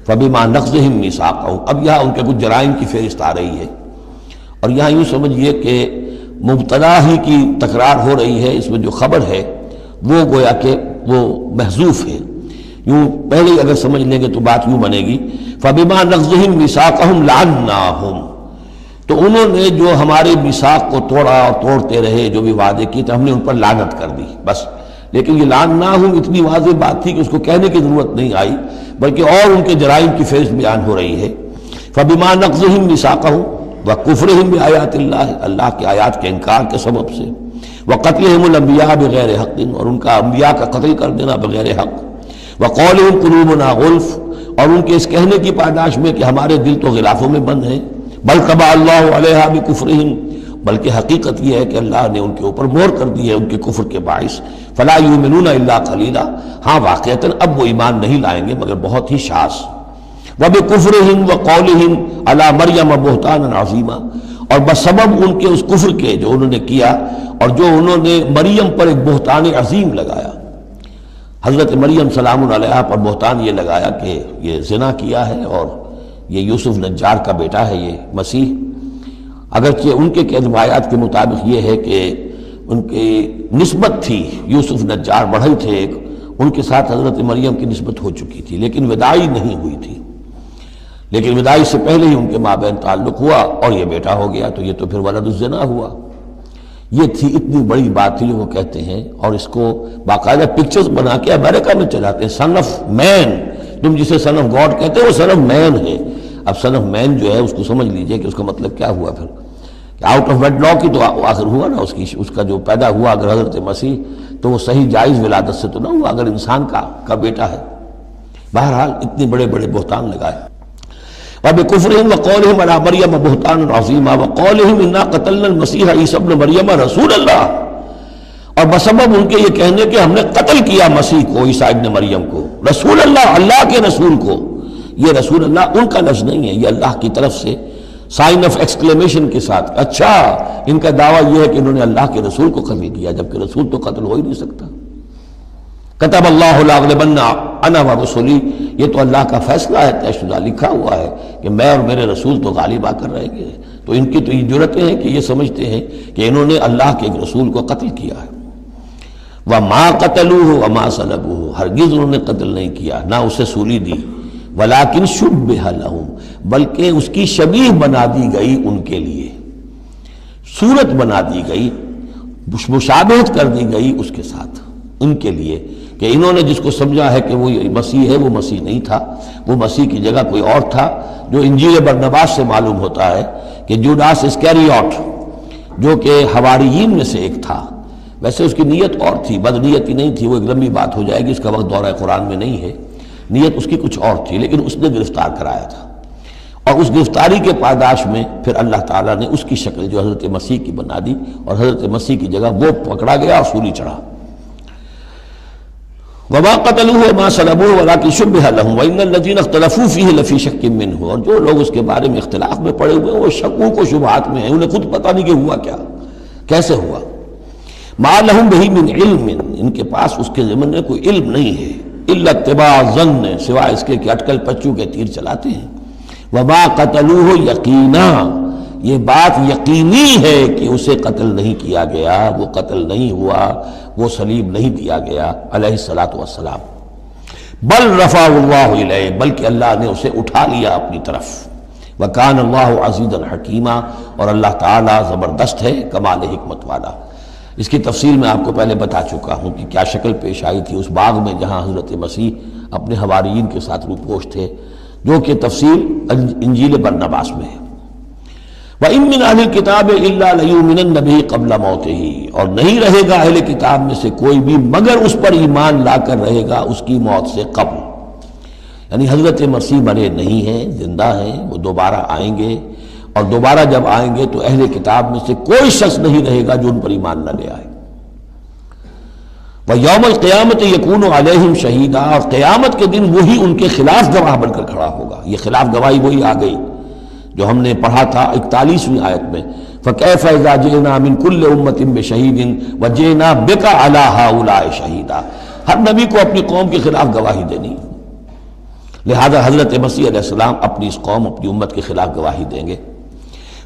فَبِمَا نَقْضِهِمْ مِيثَاقَهُمْ، اب یہاں ان کے کچھ جرائم کی فہرست آ رہی ہے، اور یہاں یوں سمجھیے کہ مبتدا ہی کی تکرار ہو رہی ہے، اس میں جو خبر ہے وہ گویا کہ وہ محذوف ہے. یوں پہلے اگر سمجھ لیں گے تو بات یوں بنے گی فَبِمَا نَقْضِهِمْ مِيثَاقَهُمْ لَعَنَّاهُمْ، تو انہوں نے جو ہمارے میثاق کو توڑا اور توڑتے رہے، جو بھی وعدے کیے تو ہم نے ان پر لعنت کر دی بس. لیکن یہ لعناہم اتنی واضح بات تھی کہ اس کو کہنے کی ضرورت نہیں آئی، بلکہ اور ان کے جرائم کی فہرست بیان ہو رہی ہے. فَبِمَا نَقْضِهِمْ مِيثَاقَهُمْ وَكُفْرِهِمْ بِآيَاتِ اللَّهِ، اللہ کے آیات کے انکار کے سبب سے، وَقَتْلِهِمُ الْأَنْبِيَاءَ بِغَيْرِ حَقٍّ، اور ان کا انبیاء کا قتل کر دینا بغیر حق، وَقَوْلِهِمْ قُلُوبُنَا غُلْفٌ، اور ان کے اس کہنے کی پاداش میں کہ ہمارے دل تو غلافوں میں بند ہیں. بل طبع اللہ علیہا بکفرہم، بلکہ حقیقت یہ ہے کہ اللہ نے ان کے اوپر مہر کر دی ہے ان کے کفر کے باعث. فلا یؤمنون الا قلیلا، ہاں واقعتاً اب وہ ایمان نہیں لائیں گے مگر بہت ہی شاذ. وبکفرہم وقولہم علی مریم بہتانا عظیما، اور بسبب ان کے اس کفر کے جو انہوں نے کیا اور جو انہوں نے مریم پر ایک بہتان عظیم لگایا، حضرت مریم سلام علیہا پر بہتان یہ لگایا کہ یہ زنا کیا ہے اور یہ یوسف نجار کا بیٹا ہے یہ مسیح. اگرچہ ان کے روایات کے مطابق یہ ہے کہ ان کی نسبت تھی، یوسف نجار بڑھئی تھے ایک، ان کے ساتھ حضرت مریم کی نسبت ہو چکی تھی لیکن وداعی نہیں ہوئی تھی. لیکن وداعی سے پہلے ہی ان کے مابین تعلق ہوا اور یہ بیٹا ہو گیا، تو یہ تو پھر ولد الزنا ہوا. یہ تھی اتنی بڑی بات تھی جو وہ کہتے ہیں، اور اس کو باقاعدہ پکچرز بنا کے امریکہ میں چلاتے ہیں. سن آف مین، تم جسے سن آف گاڈ کہتے ہیں وہ سن آف مین ہے. اب سن آف مین جو ہے اس کو سمجھ لیجئے کہ اس کا مطلب کیا ہوا پھر، کہ آؤٹ آف ویڈ لاک کی تو آخر ہوا نا، اس کا جو پیدا ہوا اگر حضرت مسیح تو وہ صحیح جائز ولادت سے تو نہ ہوا اگر انسان کا بیٹا ہے. بہرحال اتنے بڑے بڑے بہتان لگائے. وَبِكُفْرِهِمْ وَقَوْلِهِمْ عَلَىٰ مَرْيَمَ بُهْتَانًا عَظِيمًا وَقَوْلِهِمْ إِنَّا قَتَلْنَا الْمَسِيحَ عِيسَى ابْنَ مَرْيَمَ رَسُولَ اللَّهِ، اور بسبب ان کے یہ کہنے کہ ہم نے قتل کیا مسیح کو، عیسیٰ ابن مریم کو، رسول اللہ، اللہ کے رسول کو. یہ رسول اللہ ان کا لفظ نہیں ہے، یہ اللہ کی طرف سے سائن آف ایکسکلیمیشن کے ساتھ. اچھا ان کا دعویٰ یہ ہے کہ انہوں نے اللہ کے رسول کو قتل کیا، جبکہ رسول تو قتل ہو ہی نہیں سکتا. کتب اللہ لأغلبن انا ورسلی، یہ تو اللہ کا فیصلہ ہے، طے شدہ لکھا ہوا ہے کہ میں اور میرے رسول تو غالب آ کر رہیں گے. تو ان کی تو یہ جرتیں ہیں کہ یہ سمجھتے ہیں کہ انہوں نے اللہ کے ایک رسول کو قتل کیا ہے. وما قتلوہ وما صلبوہ، ہرگز انہوں نے قتل نہیں کیا، نہ اسے سولی دی. ولیکن شبہ لہم، بلکہ اس کی شبیہ بنا دی گئی ان کے لیے، صورت بنا دی گئی، مشابہت کر دی گئی اس کے ساتھ ان کے لیے، کہ انہوں نے جس کو سمجھا ہے کہ وہ مسیح ہے وہ مسیح نہیں تھا، وہ مسیح کی جگہ کوئی اور تھا. جو انجیل برنباس سے معلوم ہوتا ہے کہ جوڈاس اسکیریوٹ جو کہ حواریین میں سے ایک تھا، ویسے اس کی نیت اور تھی، بدنیتی نہیں تھی، وہ ایک لمبی بات ہو جائے گی، اس کا وقت دورہ قرآن میں نہیں ہے. نیت اس کی کچھ اور تھی، لیکن اس نے گرفتار کرایا تھا، اور اس گرفتاری کے پاداش میں پھر اللہ تعالیٰ نے اس کی شکل جو حضرت مسیح کی بنا دی، اور حضرت مسیح کی جگہ وہ پکڑا گیا اور سولی چڑھا. وما قتلوه وما صلبوه ولكن شبه لهم وان الذين اختلفوا فيه لفي شك منه، اور جو لوگ اس کے بارے میں اختلاف میں پڑے ہوئے ہیں وہ شکوک و شبہات میں ہیں، انہیں خود پتہ نہیں کہ ہوا کیا، کیسے ہوا. ما لهم به من علم، ان کے پاس اس کے ضمن میں کوئی علم نہیں ہے، الا اتباع الظن، سوائے اس کے کہ اٹکل پچو کے تیر چلاتے ہیں. وما قتلوه یقینا، یہ بات یقینی ہے کہ اسے قتل نہیں کیا گیا، وہ قتل نہیں ہوا، وہ صلیب نہیں دیا گیا علیہ الصلاۃ والسلام. بل رفع اللہ الیہ، بلکہ اللہ نے اسے اٹھا لیا اپنی طرف. وکان اللہ عزیزا حکیما، اور اللہ تعالیٰ زبردست ہے، کمال حکمت والا. اس کی تفصیل میں آپ کو پہلے بتا چکا ہوں کہ کیا شکل پیش آئی تھی اس باغ میں جہاں حضرت مسیح اپنے حواریین کے ساتھ روپوش تھے، جو کہ تفصیل انجیل برنباس میں ہے. وَإِن مِّنْ أَهْلِ الْكِتَابِ إِلَّا لَيُؤْمِنَنَّ بِهِ قَبْلَ مَوْتِهِ، اور نہیں رہے گا اہل کتاب میں سے کوئی بھی مگر اس پر ایمان لا کر رہے گا اس کی موت سے قبل. یعنی حضرت مسیح مرے نہیں ہیں، زندہ ہیں، وہ دوبارہ آئیں گے، اور دوبارہ جب آئیں گے تو اہل کتاب میں سے کوئی شخص نہیں رہے گا جو ان پر ایمان نہ لے آئے. وَيَوْمَ الْقِيَامَةِ يَكُونُ عَلَيْهِمْ شَهِيدًا، اور قیامت کے دن وہی ان کے خلاف گواہ بن کر کھڑا ہوگا. یہ خلاف گواہی وہی آ گئی جو ہم نے پڑھا تھا 41ویں آیت میں، فَكَيْفَ إِذَا جِئْنَا مِن كُلِّ أُمَّةٍ بِشَهِيدٍ وَجِئْنَا بِكَ عَلَىٰ هَٰؤُلَاءِ شَهِيدًا۔ ہر نبی کو اپنی قوم کے خلاف گواہی دینی، لہذا حضرت مسیح علیہ السلام اپنی اس قوم، اپنی امت کے خلاف گواہی دیں گے۔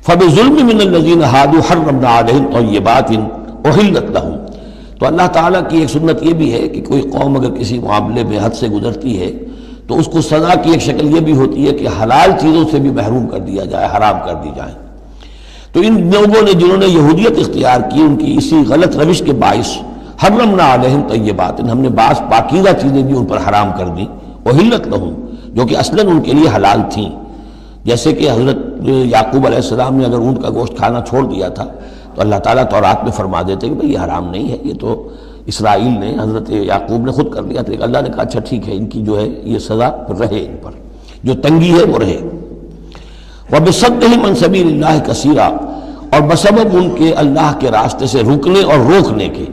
فَبِظُلْمٍ مِّنَ الَّذِينَ هَادُوا حَرَّمْنَا عَلَيْهِمْ طَيِّبَاتٍ أُحِلَّتْ لَهُمْ۔ تو اللہ تعالیٰ کی ایک سنت یہ بھی ہے کہ کوئی قوم اگر کسی معاملے میں حد سے گزرتی ہے تو اس کو سزا کی ایک شکل یہ بھی ہوتی ہے کہ حلال چیزوں سے بھی محروم کر دیا جائے، حرام کر دی جائیں۔ تو ان لوگوں نے جنہوں نے یہودیت اختیار کی، ان کی اسی غلط روش کے باعث حرمنا علیہم طیبات، ہم نے بعض پاکیزہ چیزیں بھی ان پر حرام کر دیں، احلت لہم، جو کہ اصلاً ان کے لیے حلال تھیں۔ جیسے کہ حضرت یعقوب علیہ السلام نے اگر اونٹ کا گوشت کھانا چھوڑ دیا تھا تو اللہ تعالیٰ تورات میں فرما دیتے کہ بھئی یہ حرام نہیں ہے، یہ تو اسرائیل نے، حضرت یعقوب نے خود کر لیا تھا۔ اللہ نے کہا اچھا ٹھیک ہے، ان کی جو ہے یہ سزا رہے، ان پر جو تنگی ہے وہ رہے۔ وَبِصَدِّهِمْ عَنْ سَبِيلِ اللَّهِ كَثِيرًا، اور بسبب ان کے اللہ کے راستے سے رکنے اور روکنے کے،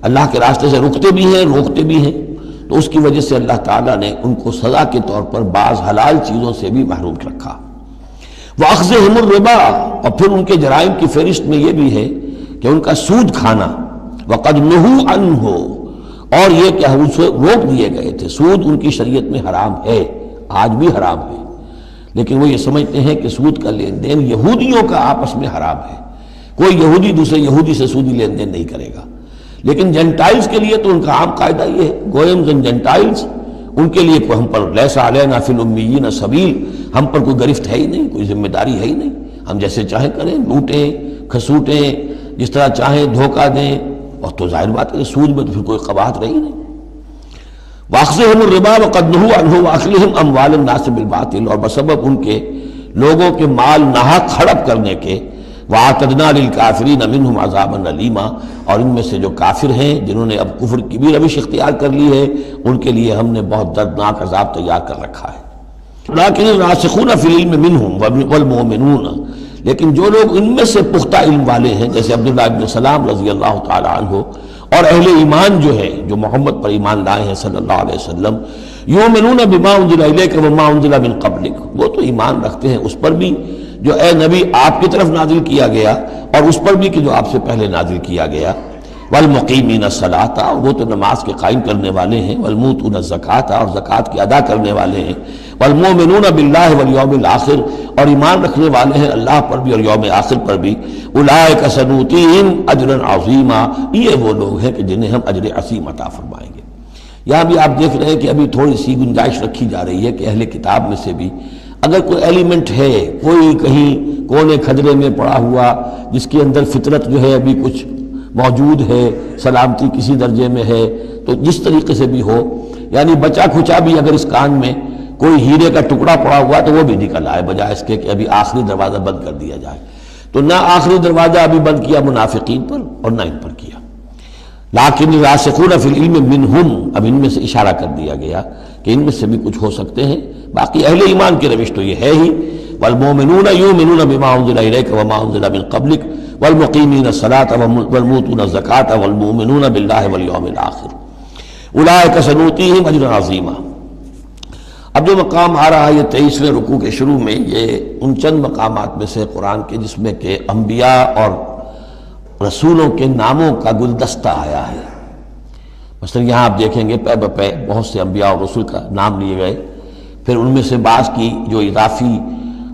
اللہ کے راستے سے رکتے بھی ہیں، روکتے بھی ہیں، تو اس کی وجہ سے اللہ تعالیٰ نے ان کو سزا کے طور پر بعض حلال چیزوں سے بھی محروم رکھا۔ وَأَخْذِهِمُ الرِّبَا، اور پھر ان کے جرائم کی فہرست میں یہ بھی ہے کہ ان کا سود کھانا، وَقَدْ نُهُوا عَنْهُ، اور یہ کہ اسے روک دیے گئے تھے۔ سود ان کی شریعت میں حرام ہے، آج بھی حرام ہے، لیکن وہ یہ سمجھتے ہیں کہ سود کا لین دین یہودیوں کا آپس میں حرام ہے، کوئی یہودی دوسرے یہودی سے سودی لین دین نہیں کرے گا۔ لیکن جنٹائلز کے لیے تو ان کا عام قاعدہ یہ ہے، گوئمز اینڈ جنٹائلز، ان کے لیے ہم پر لیس علینا فی الامیین سبیل، ہم پر کوئی گرفت ہے ہی نہیں، کوئی ذمہ داری ہے ہی نہیں، ہم جیسے چاہیں کریں، لوٹیں کھسوٹیں، جس طرح چاہیں دھوکہ دیں، اور تو ظاہر بات ہے سود میں تو پھر کوئی قباحت رہی نہیں۔ وَأَخْذِهِمُ الرِّبَا وَقَدْ نُهُوا عَنْهُ وَأَكْلِهِمْ أَمْوَالَ النَّاسِ بِالْبَاطِلِ، اور بسبب ان کے لوگوں کے مال ناحق ہڑپ کرنے کے، وَأَعْتَدْنَا لِلْكَافِرِينَ مِنْهُمْ عَذَابًا أَلِيمًا، اور ان میں سے جو کافر ہیں جنہوں نے اب کفر کی بھی روش اختیار کر لی ہے، ان کے لیے ہم نے بہت دردناک عذاب تیار کر رکھا ہے۔ لَٰكِنِ الرَّاسِخُونَ فِي الْعِلْمِ مِنْهُمْ وَالْمُؤْمِنُونَ، لیکن جو لوگ ان میں سے پختہ علم والے ہیں، جیسے عبداللہ ابن سلام رضی اللہ تعالی عنہ، اور اہل ایمان جو ہے، جو محمد پر ایمان لائے ہیں صلی اللہ علیہ وسلم، یؤمنون بما انزل الیک وما انزل من قبلک، وہ تو ایمان رکھتے ہیں اس پر بھی جو اے نبی آپ کی طرف نازل کیا گیا، اور اس پر بھی کہ جو آپ سے پہلے نازل کیا گیا۔ والمقیمین الصلاۃ، وہ تو نماز کے قائم کرنے والے ہیں، والموتون الزکاۃ، اور زکوٰۃ کی ادا کرنے والے ہیں، والمؤمنون باللہ والیوم الآخر، اور ایمان رکھنے والے ہیں اللہ پر بھی اور یوم آخر پر بھی۔ اولئک سنؤتیہم اجرا عظیما، یہ وہ لوگ ہیں کہ جنہیں ہم اجر عظیم عطا فرمائیں گے۔ یہاں بھی آپ دیکھ رہے ہیں کہ ابھی تھوڑی سی گنجائش رکھی جا رہی ہے کہ اہل کتاب میں سے بھی اگر کوئی ایلیمنٹ ہے، کوئی کہیں کونے کھجرے میں پڑا ہوا جس کے اندر فطرت جو ہے ابھی کچھ موجود ہے، سلامتی کسی درجے میں ہے، تو جس طریقے سے بھی ہو، یعنی بچا کھچا بھی اگر اس کان میں کوئی ہیرے کا ٹکڑا پڑا ہوا تو وہ بھی نکل آئے، بجائے اس کے کہ ابھی آخری دروازہ بند کر دیا جائے۔ تو نہ آخری دروازہ ابھی بند کیا منافقین پر اور نہ ان پر کیا۔ لیکن الراسخون فی العلم منہم، اب ان میں سے اشارہ کر دیا گیا کہ ان میں سے بھی کچھ ہو سکتے ہیں، باقی اہل ایمان کی روش تو یہ ہے ہی، والمؤمنون یؤمنون بما انزل الیک وما انزل من قبلک والمقیمین الصلاۃ والمؤتون الزکاۃ والمؤمنون باللہ والیوم الآخر اولئک سنؤتیہم اجرا عظیما۔ اب جو مقام آ رہا ہے یہ 23ویں رکوع کے شروع میں، یہ ان چند مقامات میں سے قرآن کے جس میں کہ انبیاء اور رسولوں کے ناموں کا گلدستہ آیا ہے۔ مثلا یہاں آپ دیکھیں گے پے بپے بہت سے انبیاء اور رسول کا نام لیے گئے، پھر ان میں سے بعض کی جو اضافی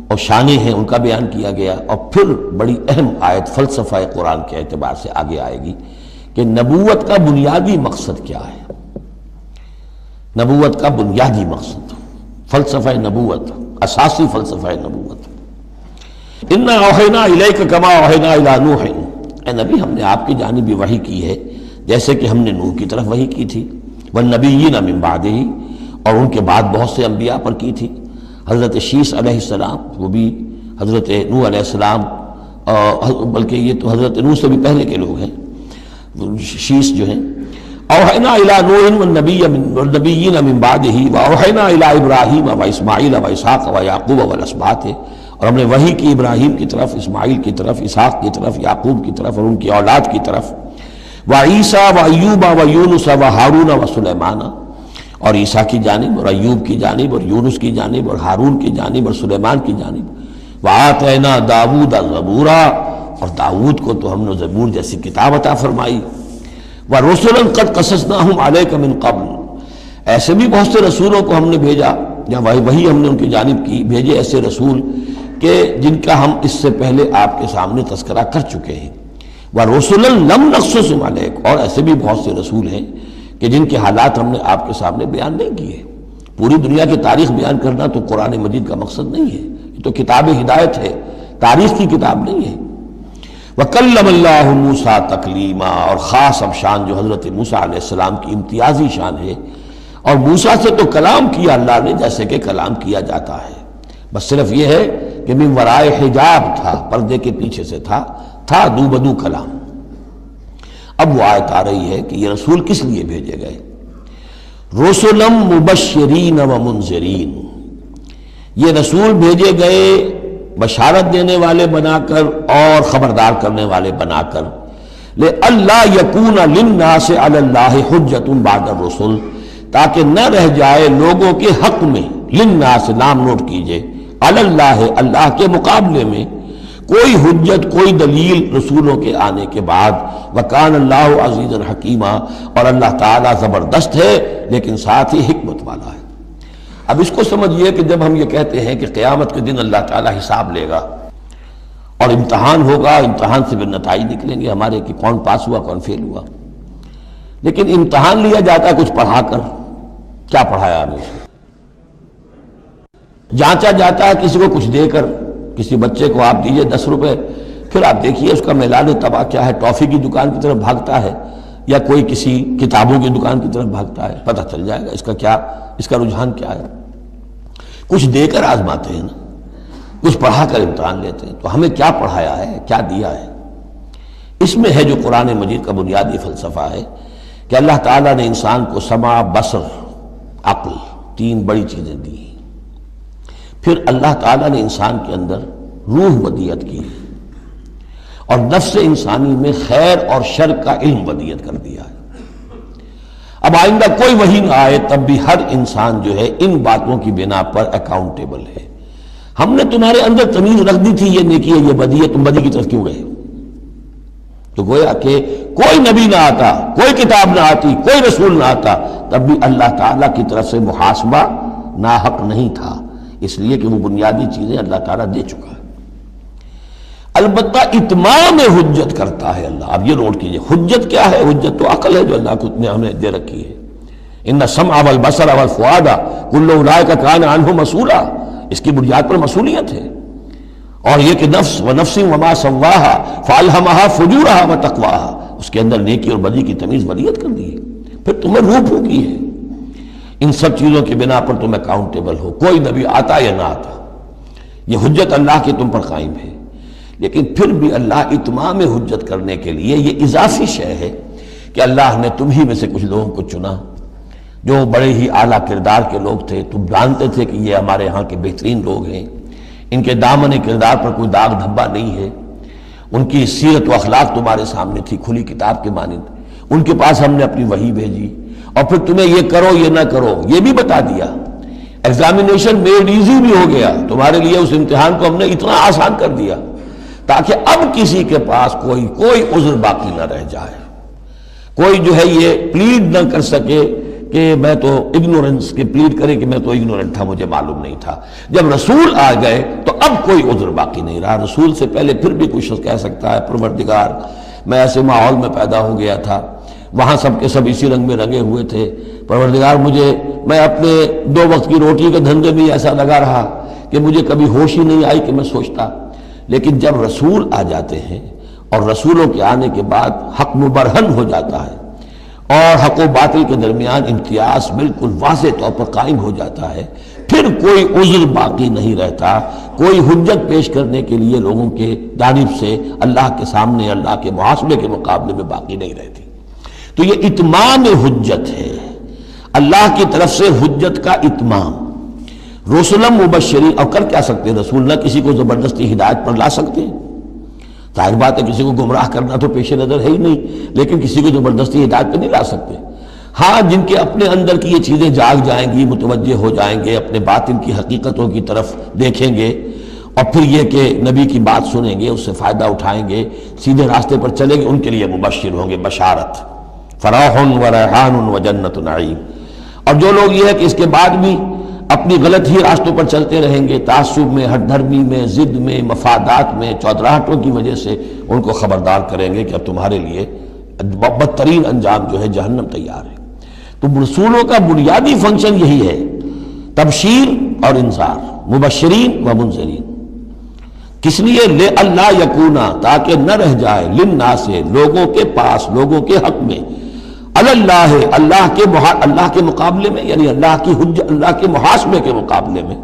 اور شانیں ہیں ان کا بیان کیا گیا، اور پھر بڑی اہم آیت فلسفہ قرآن کے اعتبار سے آگے آئے گی کہ نبوت کا بنیادی مقصد کیا ہے۔ نبوت کا بنیادی مقصد، فلسفہ نبوت، اساسی فلسفہ نبوت۔ انا اوحینا الیک کما اوحینا الی نوح، اے نبی ہم نے آپ کی جانب بھی وحی کی ہے جیسے کہ ہم نے نوح کی طرف وحی کی تھی، والنبیین من بعدہ، اور ان کے بعد بہت سے انبیاء پر کی تھی۔ حضرت شیس علیہ السلام وہ بھی حضرت نوح علیہ السلام، بلکہ یہ تو حضرت نوح سے بھی پہلے کے لوگ ہیں، شیس جو ہیں۔ اوحینا الی نوح والنبیین من بعدہ واوحینا الی ابراہیم واسماعیل واسحاق ویعقوب والاسباط، اور ہم نے وحی کی ابراہیم کی طرف، اسماعیل کی طرف، اسحاق کی طرف، یعقوب کی طرف اور ان کی اولاد کی طرف، وعیسیٰ وایوب ویونس وہارون وسلیمان، اور عیسیٰ کی جانب اور ایوب کی جانب اور یونس کی جانب اور ہارون کی جانب اور سلیمان کی جانب، وآتینا داؤد زبورا، اور داؤد کو تو ہم نے زبور جیسی کتاب عطا فرمائی، ورسلا قد قصصناہم علیک من قبل، ایسے بھی بہت سے رسولوں کو ہم نے بھیجا، یا وہی ہم نے ان کی جانب کی بھیجے ایسے رسول کہ جن کا ہم اس سے پہلے آپ کے سامنے تذکرہ کر چکے ہیں، ورسلا لم نقصصہم علیک، اور ایسے بھی بہت سے رسول ہیں کہ جن کے حالات ہم نے آپ کے سامنے بیان نہیں کیے۔ پوری دنیا کی تاریخ بیان کرنا تو قرآن مجید کا مقصد نہیں ہے، یہ تو کتاب ہدایت ہے، تاریخ کی کتاب نہیں ہے۔ وَكَلَّمَ اللَّهُ مُوسَىٰ تَكْلِيمًا، اور خاص اب شان جو حضرت موسیٰ علیہ السلام کی امتیازی شان ہے، اور موسیٰ سے تو کلام کیا اللہ نے جیسے کہ کلام کیا جاتا ہے، بس صرف یہ ہے کہ من ورائے حجاب تھا، پردے کے پیچھے سے تھا دو بدو کلام۔ اب وہ آیت آ رہی ہے کہ یہ رسول کس لیے بھیجے گئے؟ رسلا مبشرین و منذرین، یہ رسول بھیجے گئے بشارت دینے والے بنا کر اور خبردار کرنے والے بنا کر، لئلا یکون للناس علی اللہ حجۃ بعد الرسل، تاکہ نہ رہ جائے لوگوں کے حق میں، للناس نام نوٹ کیجئے، علی اللہ اللہ کے مقابلے میں کوئی حجت کوئی دلیل رسولوں کے آنے کے بعد، وکان اللہ عزیزا حکیما، اور اللہ تعالیٰ زبردست ہے لیکن ساتھ ہی حکمت والا ہے۔ اب اس کو سمجھیے کہ جب ہم یہ کہتے ہیں کہ قیامت کے دن اللہ تعالیٰ حساب لے گا اور امتحان ہوگا، امتحان سے بھی نتائج نکلیں گے ہمارے کہ کون پاس ہوا کون فیل ہوا، لیکن امتحان لیا جاتا ہے کچھ پڑھا کر، کیا پڑھایا ہمیں، جانچا جاتا ہے کسی کو کچھ دے کر، کسی بچے کو آپ دیجئے 10 روپے، پھر آپ دیکھیے اس کا میلان تباہ کیا ہے، ٹافی کی دکان کی طرف بھاگتا ہے یا کوئی کسی کتابوں کی دکان کی طرف بھاگتا ہے، پتہ چل جائے گا اس کا رجحان کیا ہے۔ کچھ دے کر آزماتے ہیں نا، کچھ پڑھا کر امتحان لیتے ہیں، تو ہمیں کیا پڑھایا ہے، کیا دیا ہے؟ اس میں ہے جو قرآن مجید کا بنیادی فلسفہ ہے کہ اللہ تعالیٰ نے انسان کو سمع، بصر، عقل، 3 بڑی چیزیں دی، پھر اللہ تعالیٰ نے انسان کے اندر روح ودیت کی اور نفس انسانی میں خیر اور شر کا علم ودیت کر دیا ہے۔ اب آئندہ کوئی وحی نہ آئے تب بھی ہر انسان جو ہے ان باتوں کی بنا پر اکاؤنٹیبل ہے۔ ہم نے تمہارے اندر تمیز رکھ دی تھی، یہ نیکی ہے یہ بدی ہے، تم بدی کی طرف کیوں گئے؟ تو گویا کہ کوئی نبی نہ آتا، کوئی کتاب نہ آتی، کوئی رسول نہ آتا، تب بھی اللہ تعالیٰ کی طرف سے محاسبہ ناحق نہیں تھا، اس لیے کہ وہ بنیادی چیزیں اللہ تعالیٰ دے چکا ہے۔ البتہ اتمام حجت کرتا ہے اللہ۔ اب یہ نوٹ کیجئے، حجت کیا ہے؟ حجت تو عقل ہے جو اللہ نے ہمیں دے رکھی ہے۔ ان السمع والبصر والفؤاد کل اولئک کان عنہ مسئولا، اس کی بنیاد پر مسئولیت ہے۔ اور یہ کہ نفس ونفس وما سواها فالہمها فجورها وتقواها، اس کے اندر نیکی اور بدی کی تمیز ودیت کر دی ہے، پھر تمہیں روح پھونکی ہے۔ ان سب چیزوں کی بنا پر تم اکاؤنٹیبل ہو، کوئی نبی آتا یا نہ آتا، یہ حجت اللہ کی تم پر قائم ہے۔ لیکن پھر بھی اللہ اتمام حجت کرنے کے لیے یہ اضافی شے ہے کہ اللہ نے تم ہی میں سے کچھ لوگوں کو چنا جو بڑے ہی اعلیٰ کردار کے لوگ تھے، تم جانتے تھے کہ یہ ہمارے ہاں کے بہترین لوگ ہیں، ان کے دامن کردار پر کوئی داغ دھبا نہیں ہے، ان کی سیرت و اخلاق تمہارے سامنے تھی کھلی کتاب کے مانند، ان کے پاس ہم نے اپنی وحی بھیجی، اور پھر تمہیں یہ کرو یہ نہ کرو یہ بھی بتا دیا۔ ایگزامینیشن میڈ ایزی بھی ہو گیا تمہارے لیے، اس امتحان کو ہم نے اتنا آسان کر دیا تاکہ اب کسی کے پاس کوئی عذر باقی نہ رہ جائے، کوئی جو ہے یہ پلیڈ نہ کر سکے کہ میں تو اگنورنس کے پلیڈ کرے کہ میں تو اگنورنٹ تھا، مجھے معلوم نہیں تھا۔ جب رسول آ گئے تو اب کوئی عذر باقی نہیں رہا۔ رسول سے پہلے پھر بھی کوئی شخص کہہ سکتا ہے پروردگار میں ایسے ماحول میں پیدا ہو گیا تھا، وہاں سب کے سب اسی رنگ میں رنگے ہوئے تھے، پروردگار میں اپنے 2 وقت کی روٹی کے دھندے میں ایسا لگا رہا کہ مجھے کبھی ہوش ہی نہیں آئی کہ میں سوچتا۔ لیکن جب رسول آ جاتے ہیں اور رسولوں کے آنے کے بعد حق مبرہن ہو جاتا ہے اور حق و باطل کے درمیان امتیاز بالکل واضح طور پر قائم ہو جاتا ہے، پھر کوئی عذر باقی نہیں رہتا، کوئی حجت پیش کرنے کے لیے لوگوں کے جانب سے اللہ کے سامنے اللہ کے محاسبے کے مقابلے میں باقی نہیں رہتی۔ تو یہ اتمام حجت ہے، اللہ کی طرف سے حجت کا اتمام۔ رسلا مبشرین، اور کر کیا سکتے ہیں رسول؟ نہ کسی کو زبردستی ہدایت پر لا سکتے ہیں، ظاہر بات ہے کسی کو گمراہ کرنا تو پیش نظر ہے ہی نہیں، لیکن کسی کو زبردستی ہدایت پہ نہیں لا سکتے۔ ہاں جن کے اپنے اندر کی یہ چیزیں جاگ جائیں گی، متوجہ ہو جائیں گے، اپنے باطن کی حقیقتوں کی طرف دیکھیں گے، اور پھر یہ کہ نبی کی بات سنیں گے، اس سے فائدہ اٹھائیں گے، سیدھے راستے پر چلیں گے، ان کے لیے مبشر ہوں گے، بشارت، فراح و ریحان و جنت نعیم۔ اور جو لوگ یہ ہے کہ اس کے بعد بھی اپنی غلط ہی راستوں پر چلتے رہیں گے، تعصب میں، ہٹ دھرمی میں، ضد میں، مفادات میں، چودراہٹوں کی وجہ سے، ان کو خبردار کریں گے کہ اب تمہارے لیے بدترین انجام جو ہے جہنم تیار ہے۔ تو رسولوں کا بنیادی فنکشن یہی ہے، تبشیر اور انذار، مبشرین و منذرین۔ کس لیے؟ لے اللہ یکونا، تاکہ نہ رہ جائے، للناس، لوگوں کے پاس، لوگوں کے حق میں، اللہ، اللہ کے مقابلے میں، یعنی اللہ کی حجت، اللہ کے محاسبے کے مقابلے میں،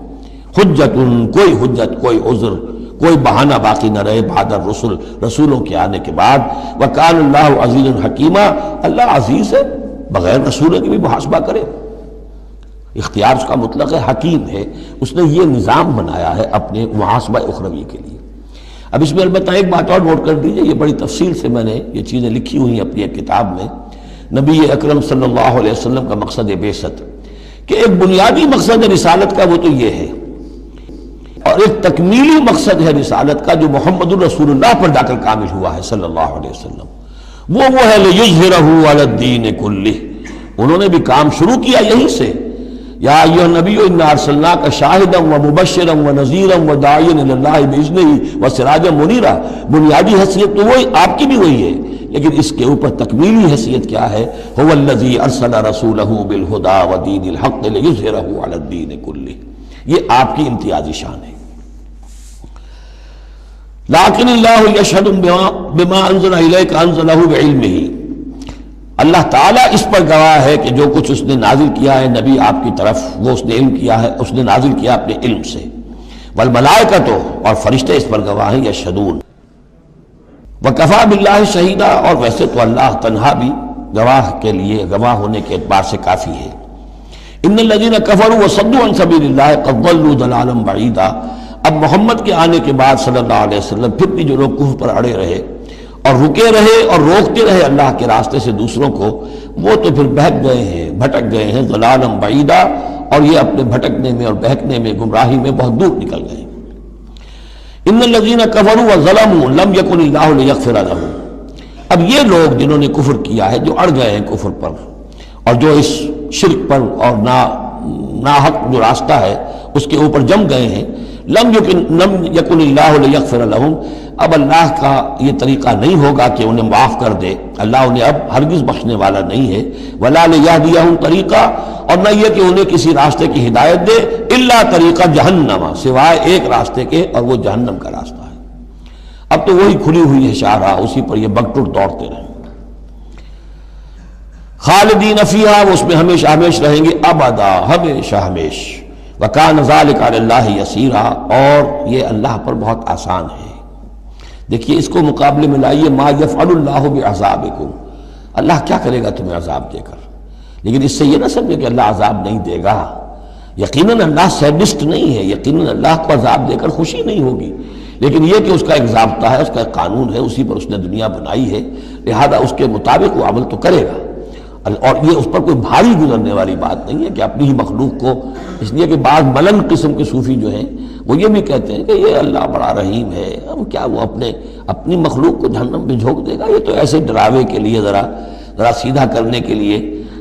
حجت، کوئی حجت، کوئی عذر، کوئی بہانہ باقی نہ رہے بعد الرسل، رسولوں کے آنے کے بعد۔ وکان اللہ عزیز حکیمہ، اللہ عزیز ہے، بغیر رسولوں کی بھی محاسبہ کرے، اختیار اس کا مطلق ہے، حکیم ہے، اس نے یہ نظام بنایا ہے اپنے محاسبہ اخروی کے لیے۔ اب اس میں البتہ ایک بات اور نوٹ کر دیجئے، یہ بڑی تفصیل سے میں نے یہ چیزیں لکھی ہوئی ہیں اپنی ایک کتاب میں، نبی اکرم صلی اللہ علیہ وسلم کا مقصد بعثت، کہ ایک بنیادی مقصد رسالت کا وہ تو یہ ہے، اور ایک تکمیلی مقصد ہے رسالت کا جو محمد الرسول اللہ پر جا کر کامل ہوا ہے صلی اللہ علیہ وسلم، وہ ہے لِیُظْہِرَهُ عَلَى الدِّینِ كُلِّهِ۔ انہوں نے بھی کام شروع کیا یہیں سے، یا ایھا النبی انا ارسلناک شاہدا ومبشرا ونذیرا وداعیا الی اللہ باذنہ وسراجا منیرا۔ بنیادی حیثیت تو وہی آپ کی بھی وہی ہے، لیکن اس کے اوپر تکمیلی حیثیت کیا ہے؟ هو الذی ارسل رسولہ بالہدی ودین الحق لیظہرہ علی الدین کلہ۔ یہ آپ کی امتیازی شان ہے۔ لیکن اللہ یشہد بما انزل الیک انزلہ بعلمہ، اللہ تعالیٰ اس پر گواہ ہے کہ جو کچھ اس نے نازل کیا ہے نبی آپ کی طرف، وہ اس نے علم کیا ہے، اس نے نازل کیا اپنے علم سے۔ والملائکۃ، اور فرشتے اس پر گواہ ہیں، یشہدون۔ وکفیٰ باللہ شہیدا، اور ویسے تو اللہ تنہا بھی گواہ کے لیے، گواہ ہونے کے اعتبار سے کافی ہے۔ ان الذین کفروا وصدوا عن سبیل اللہ قد ضلوا ضلالا بعیدا۔ اب محمد کے آنے کے بعد صلی اللہ علیہ وسلم پھر بھی جو لوگ کفر پر اڑے رہے اور رکے رہے اور روکتے رہے اللہ کے راستے سے دوسروں کو، وہ تو پھر بہک گئے ہیں، بھٹک گئے ہیں، ضلالا بعیدا، اور یہ اپنے بھٹکنے میں اور بہکنے میں، گمراہی میں بہت دور نکل گئے۔ ان الذین کفروا وظلموا لم یکن اللہ لیغفر لهم۔ اب یہ لوگ جنہوں نے کفر کیا ہے، جو اڑ گئے ہیں کفر پر، اور جو اس شرک پر اور ناحق جو راستہ ہے اس کے اوپر جم گئے ہیں، لم یکن اللہ لیغفر لهم، اب اللہ کا یہ طریقہ نہیں ہوگا کہ انہیں معاف کر دے، اللہ انہیں اب ہرگز بخشنے والا نہیں ہے۔ ولا لیہدیہم طریقہ، اور نہ یہ کہ انہیں کسی راستے کی ہدایت دے، الا طریقہ جہنم، سوائے ایک راستے کے، اور وہ جہنم کا راستہ ہے۔ اب تو وہی کھلی ہوئی ہے شاہراہ، اسی پر یہ بگٹر دوڑتے رہیں، خالدین فیہا، وہ اس میں ہمیشہ ہمیش رہیں گے، ابدا، ہمیشہ ہمیش۔ وکان ذلک علی اللہ یسیرا، اور یہ اللہ پر بہت آسان ہے۔ دیکھیے اس کو مقابلے میں لائیے، ما یفعل اللہ بعذابکم، اللہ کیا کرے گا تمہیں عذاب دے کر، لیکن اس سے یہ نہ سمجھے کہ اللہ عذاب نہیں دے گا۔ یقیناً اللہ سیڈسٹ نہیں ہے، یقیناً اللہ کو عذاب دے کر خوشی نہیں ہوگی، لیکن یہ کہ اس کا ایک ضابطہ ہے، اس کا ایک قانون ہے، اسی پر اس نے دنیا بنائی ہے، لہذا اس کے مطابق وہ عمل تو کرے گا، اور یہ اس پر کوئی بھاری گزرنے والی بات نہیں ہے کہ اپنی ہی مخلوق کو، اس لیے کہ بعض ملنگ قسم کے صوفی جو ہیں وہ یہ بھی کہتے ہیں کہ یہ اللہ بڑا رحیم ہے، اب کیا وہ اپنی مخلوق کو جہنم میں جھونک دے گا؟ یہ تو ایسے ڈراوے کے لیے، ذرا سیدھا کرنے کے لیے،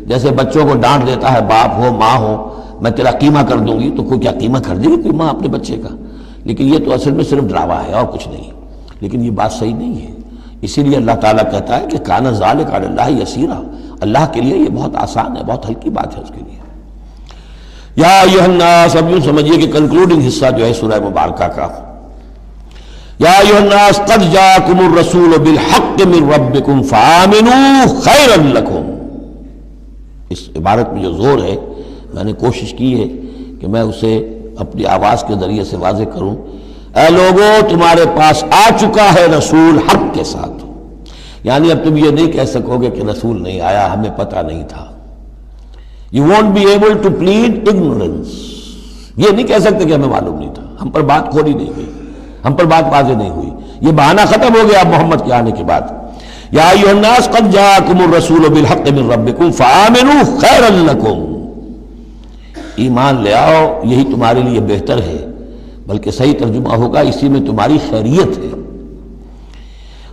جیسے بچوں کو ڈانٹ دیتا ہے باپ ہو ماں ہو، میں تیرا قیمہ کر دوں گی، تو کوئی کیا قیمہ کر دے گی کوئی ماں اپنے بچے کا؟ لیکن یہ تو اصل میں صرف ڈراوا ہے اور کچھ نہیں، لیکن یہ بات صحیح نہیں ہے۔ اسی لیے اللہ تعالیٰ کہتا ہے کہ کان ذالک علی اللہ یسیرا، اللہ کے لیے یہ بہت آسان ہے، بہت ہلکی بات ہے اس کے لیے۔ یا ایھا الناس، اب یوں سمجھیے کہ کنکلوڈنگ حصہ جو ہے سورہ مبارکہ کا، یا ایھا الناس قد جاءکم الرسول بالحق من ربکم فآمنوا خیرا لکم۔ اس عبارت میں جو زور ہے، میں نے کوشش کی ہے کہ میں اسے اپنی آواز کے ذریعے سے واضح کروں۔ اے لوگوں، تمہارے پاس آ چکا ہے رسول حق کے ساتھ، یعنی اب تم یہ نہیں کہہ سکو گے کہ رسول نہیں آیا، ہمیں پتہ نہیں تھا۔ You won't be able to plead ignorance، یہ نہیں کہہ سکتے کہ ہمیں معلوم نہیں تھا، ہم پر بات کھولی نہیں گئی، ہم پر بات واضح نہیں ہوئی، یہ بہانہ ختم ہو گیا اب محمد کے آنے کے بعد۔ یا ایھا الناس قد جاءکم الرسول بالحق من ربکم فآمنوا خیرا لکم، ایمان لے آؤ، یہی تمہارے لیے بہتر ہے، بلکہ صحیح ترجمہ ہوگا اسی میں تمہاری خیریت ہے۔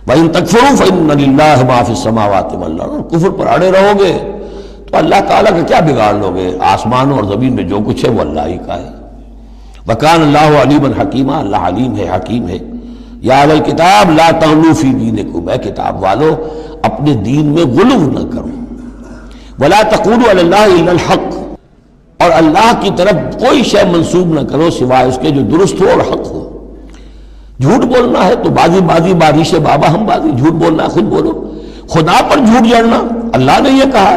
وَإِن تَكْفُرُوا فَإِنَّ لِلَّهِ مَا فِي السَّمَاوَاتِ وَالْأَرْضِ، اور کفر پر اڑے رہو گے تو اللہ تعالیٰ کا کیا بگاڑ لو گے؟ آسمانوں اور زمین میں جو کچھ ہے وہ اللہ ہی کا ہے۔ وَكَانَ اللَّهُ عَلِيمًا حَكِيمًا، اللہ علیم ہے، حکیم ہے۔ یا اہل الکتاب لا تغلوا فی دینکم، اے کتاب والو اپنے دین میں غلو نہ کرو۔ ولا تقولوا علی اللہ الا الحق، اور اللہ کی طرف کوئی شے منسوب نہ کرو سوائے اس کے جو درست ہو اور حق ہو۔ جھوٹ بولنا ہے تو بازی بارش بابا ہم بازی، جھوٹ بولنا ہے خود بولو۔ خدا پر جھوٹ جڑنا اللہ نے یہ کہا،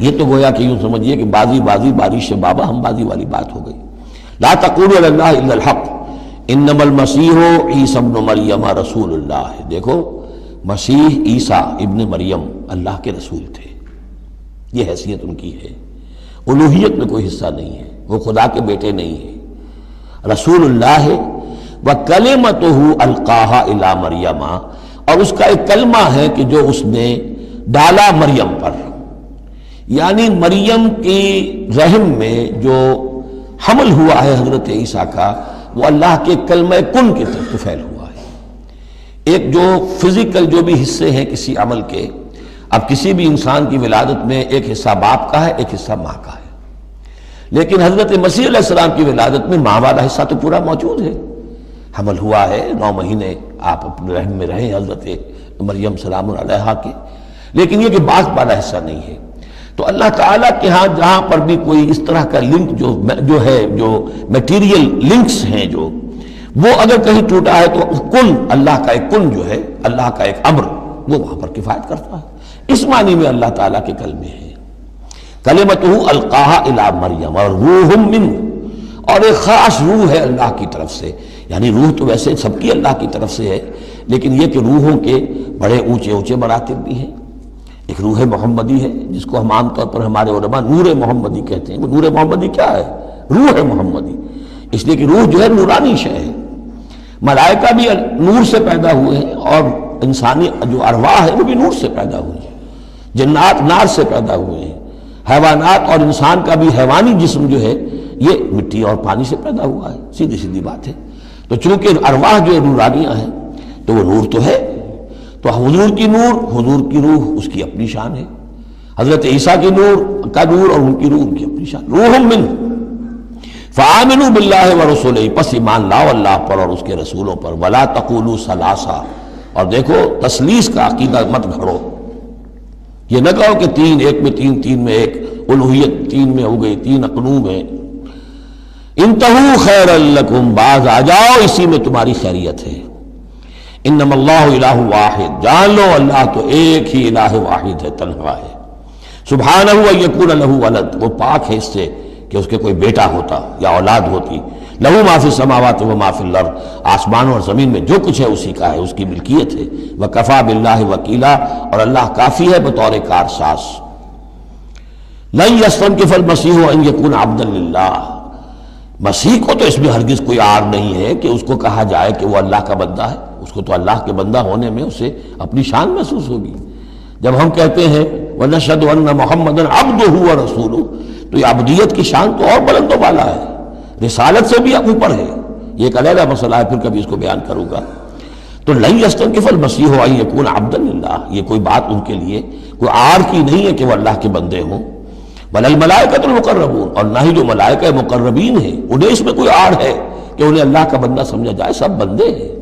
یہ تو گویا کہ یوں سمجھیے کہ بازی بارش بابا ہم بازی والی بات ہو گئی۔ لا تقولوا علی اللہ الا الحق انما المسیح عیسی ابن مریم رسول اللہ، دیکھو مسیح عیسیٰ ابن مریم اللہ کے رسول تھے، یہ حیثیت ان کی ہے، الوہیت میں کوئی حصہ نہیں ہے، وہ خدا کے بیٹے نہیں ہیں، رسول اللہ ہے۔ وَكَلِمَتُهُ أَلْقَاهَا إِلَىٰ مَرْيَمَ، اور اس کا ایک کلمہ ہے کہ جو اس نے ڈالا مریم پر، یعنی مریم کی رحم میں جو حمل ہوا ہے حضرت عیسیٰ کا، وہ اللہ کے کلمہ کن کی طرف سے پھیل ہوا ہے۔ ایک جو فزیکل جو بھی حصے ہیں کسی عمل کے، اب کسی بھی انسان کی ولادت میں ایک حصہ باپ کا ہے، ایک حصہ ماں کا ہے، لیکن حضرت مسیح علیہ السلام کی ولادت میں ماں والا حصہ تو پورا موجود ہے، حمل ہوا ہے، 9 مہینے آپ اپنے رحم میں رہیں حضرت مریم سلام علیہا کے، لیکن یہ کہ باپ والا حصہ نہیں ہے۔ تو اللہ تعالیٰ کے ہاں جہاں پر بھی کوئی اس طرح کا لنک جو ہے، جو میٹیریل لنکس ہیں جو، وہ اگر کہیں ٹوٹا ہے تو کن، اللہ کا ایک کن جو ہے، اللہ کا ایک امر، وہ وہاں پر کفایت کرتا ہے۔ اس معنی میں اللہ تعالیٰ کے کلمے ہیں۔ کلمتہ القاہا الی مریم، اور روح منہ، اور ایک خاص روح ہے اللہ کی طرف سے، یعنی روح تو ویسے سب کی اللہ کی طرف سے ہے، لیکن یہ کہ روحوں کے بڑے اونچے مراتب بھی ہیں۔ ایک روح محمدی ہے جس کو ہم عام طور پر ہمارے علماء نور محمدی کہتے ہیں۔ وہ نور محمدی کیا ہے؟ روح محمدی، اس لیے کہ روح جو ہے نورانی شے ہے۔ ملائکہ بھی نور سے پیدا ہوئے ہیں، اور انسانی جو ارواح ہے وہ بھی نور سے پیدا ہوئی ہیں، جنات نار سے پیدا ہوئے ہیں، حیوانات اور انسان کا بھی حیوانی جسم جو ہے یہ مٹی اور پانی سے پیدا ہوا ہے، سیدھی بات ہے۔ تو چونکہ ارواح جو نورانیاں ہیں تو وہ نور تو ہے، تو حضور کی نور، حضور کی روح اس کی اپنی شان ہے، حضرت عیسیٰ کی نور کا نور اور ان کی روح ان کی اپنی شان۔ روح من فآمنوا باللہ ورسولہ، پس ایمان لاؤ اللہ پر اور اس کے رسولوں پر۔ ولا تقولوا ثلاثہ، اور دیکھو تثلیث کا عقیدہ مت گھڑو، یہ نہ کہو کہ تین، ایک میں تین، تین میں ایک، الوہیت تین میں ہو گئی، تین اقنوم ہے۔ انتہوا خیر لکم، باز آ جاؤ، اسی میں تمہاری خیریت ہے۔ انما اللہ الہ واحد، جان لو اللہ تو ایک ہی الہ واحد ہے، تنہا ہے۔ سبحانہ ان یکون لہ ولد، وہ پاک ہے اس سے کہ اس کے کوئی بیٹا ہوتا یا اولاد ہوتی۔ لہ ما فی السماوات و ما فی الارض، آسمانوں اور زمین میں جو کچھ ہے اسی کا ہے، اس کی ملکیت ہے۔ وکفی باللہ وکیلا، اور اللہ کافی ہے بطور کارساز۔ لن یستنکف المسیح ان یکون عبدا للہ، مسیح کو تو اس میں ہرگز کوئی عار نہیں ہے کہ اس کو کہا جائے کہ وہ اللہ کا بندہ ہے، اس کو تو اللہ کے بندہ ہونے میں اسے اپنی شان محسوس ہوگی۔ جب ہم کہتے ہیں وَنَشْهَدُ أَنَّ مُحَمَّدًا عَبْدُهُ وَرَسُولُهُ، تو یہ عبدیت کی شان تو اور بلند و بالا ہے، رسالت سے بھی اوپر ہے، یہ ایک علیحدہ مسئلہ ہے، پھر کبھی اس کو بیان کروں گا۔ تو لن یستنکف المسیح ان یکون عبدا للہ، یہ کوئی بات ان کے لیے کوئی عار کی نہیں ہے کہ وہ اللہ کے بندے ہوں۔ بل الملائکۃ المقربون، اور نہ ہی جو ملائکہ مقربین ہیں انہیں اس میں کوئی آڑ ہے کہ انہیں اللہ کا بندہ سمجھا جائے، سب بندے ہیں۔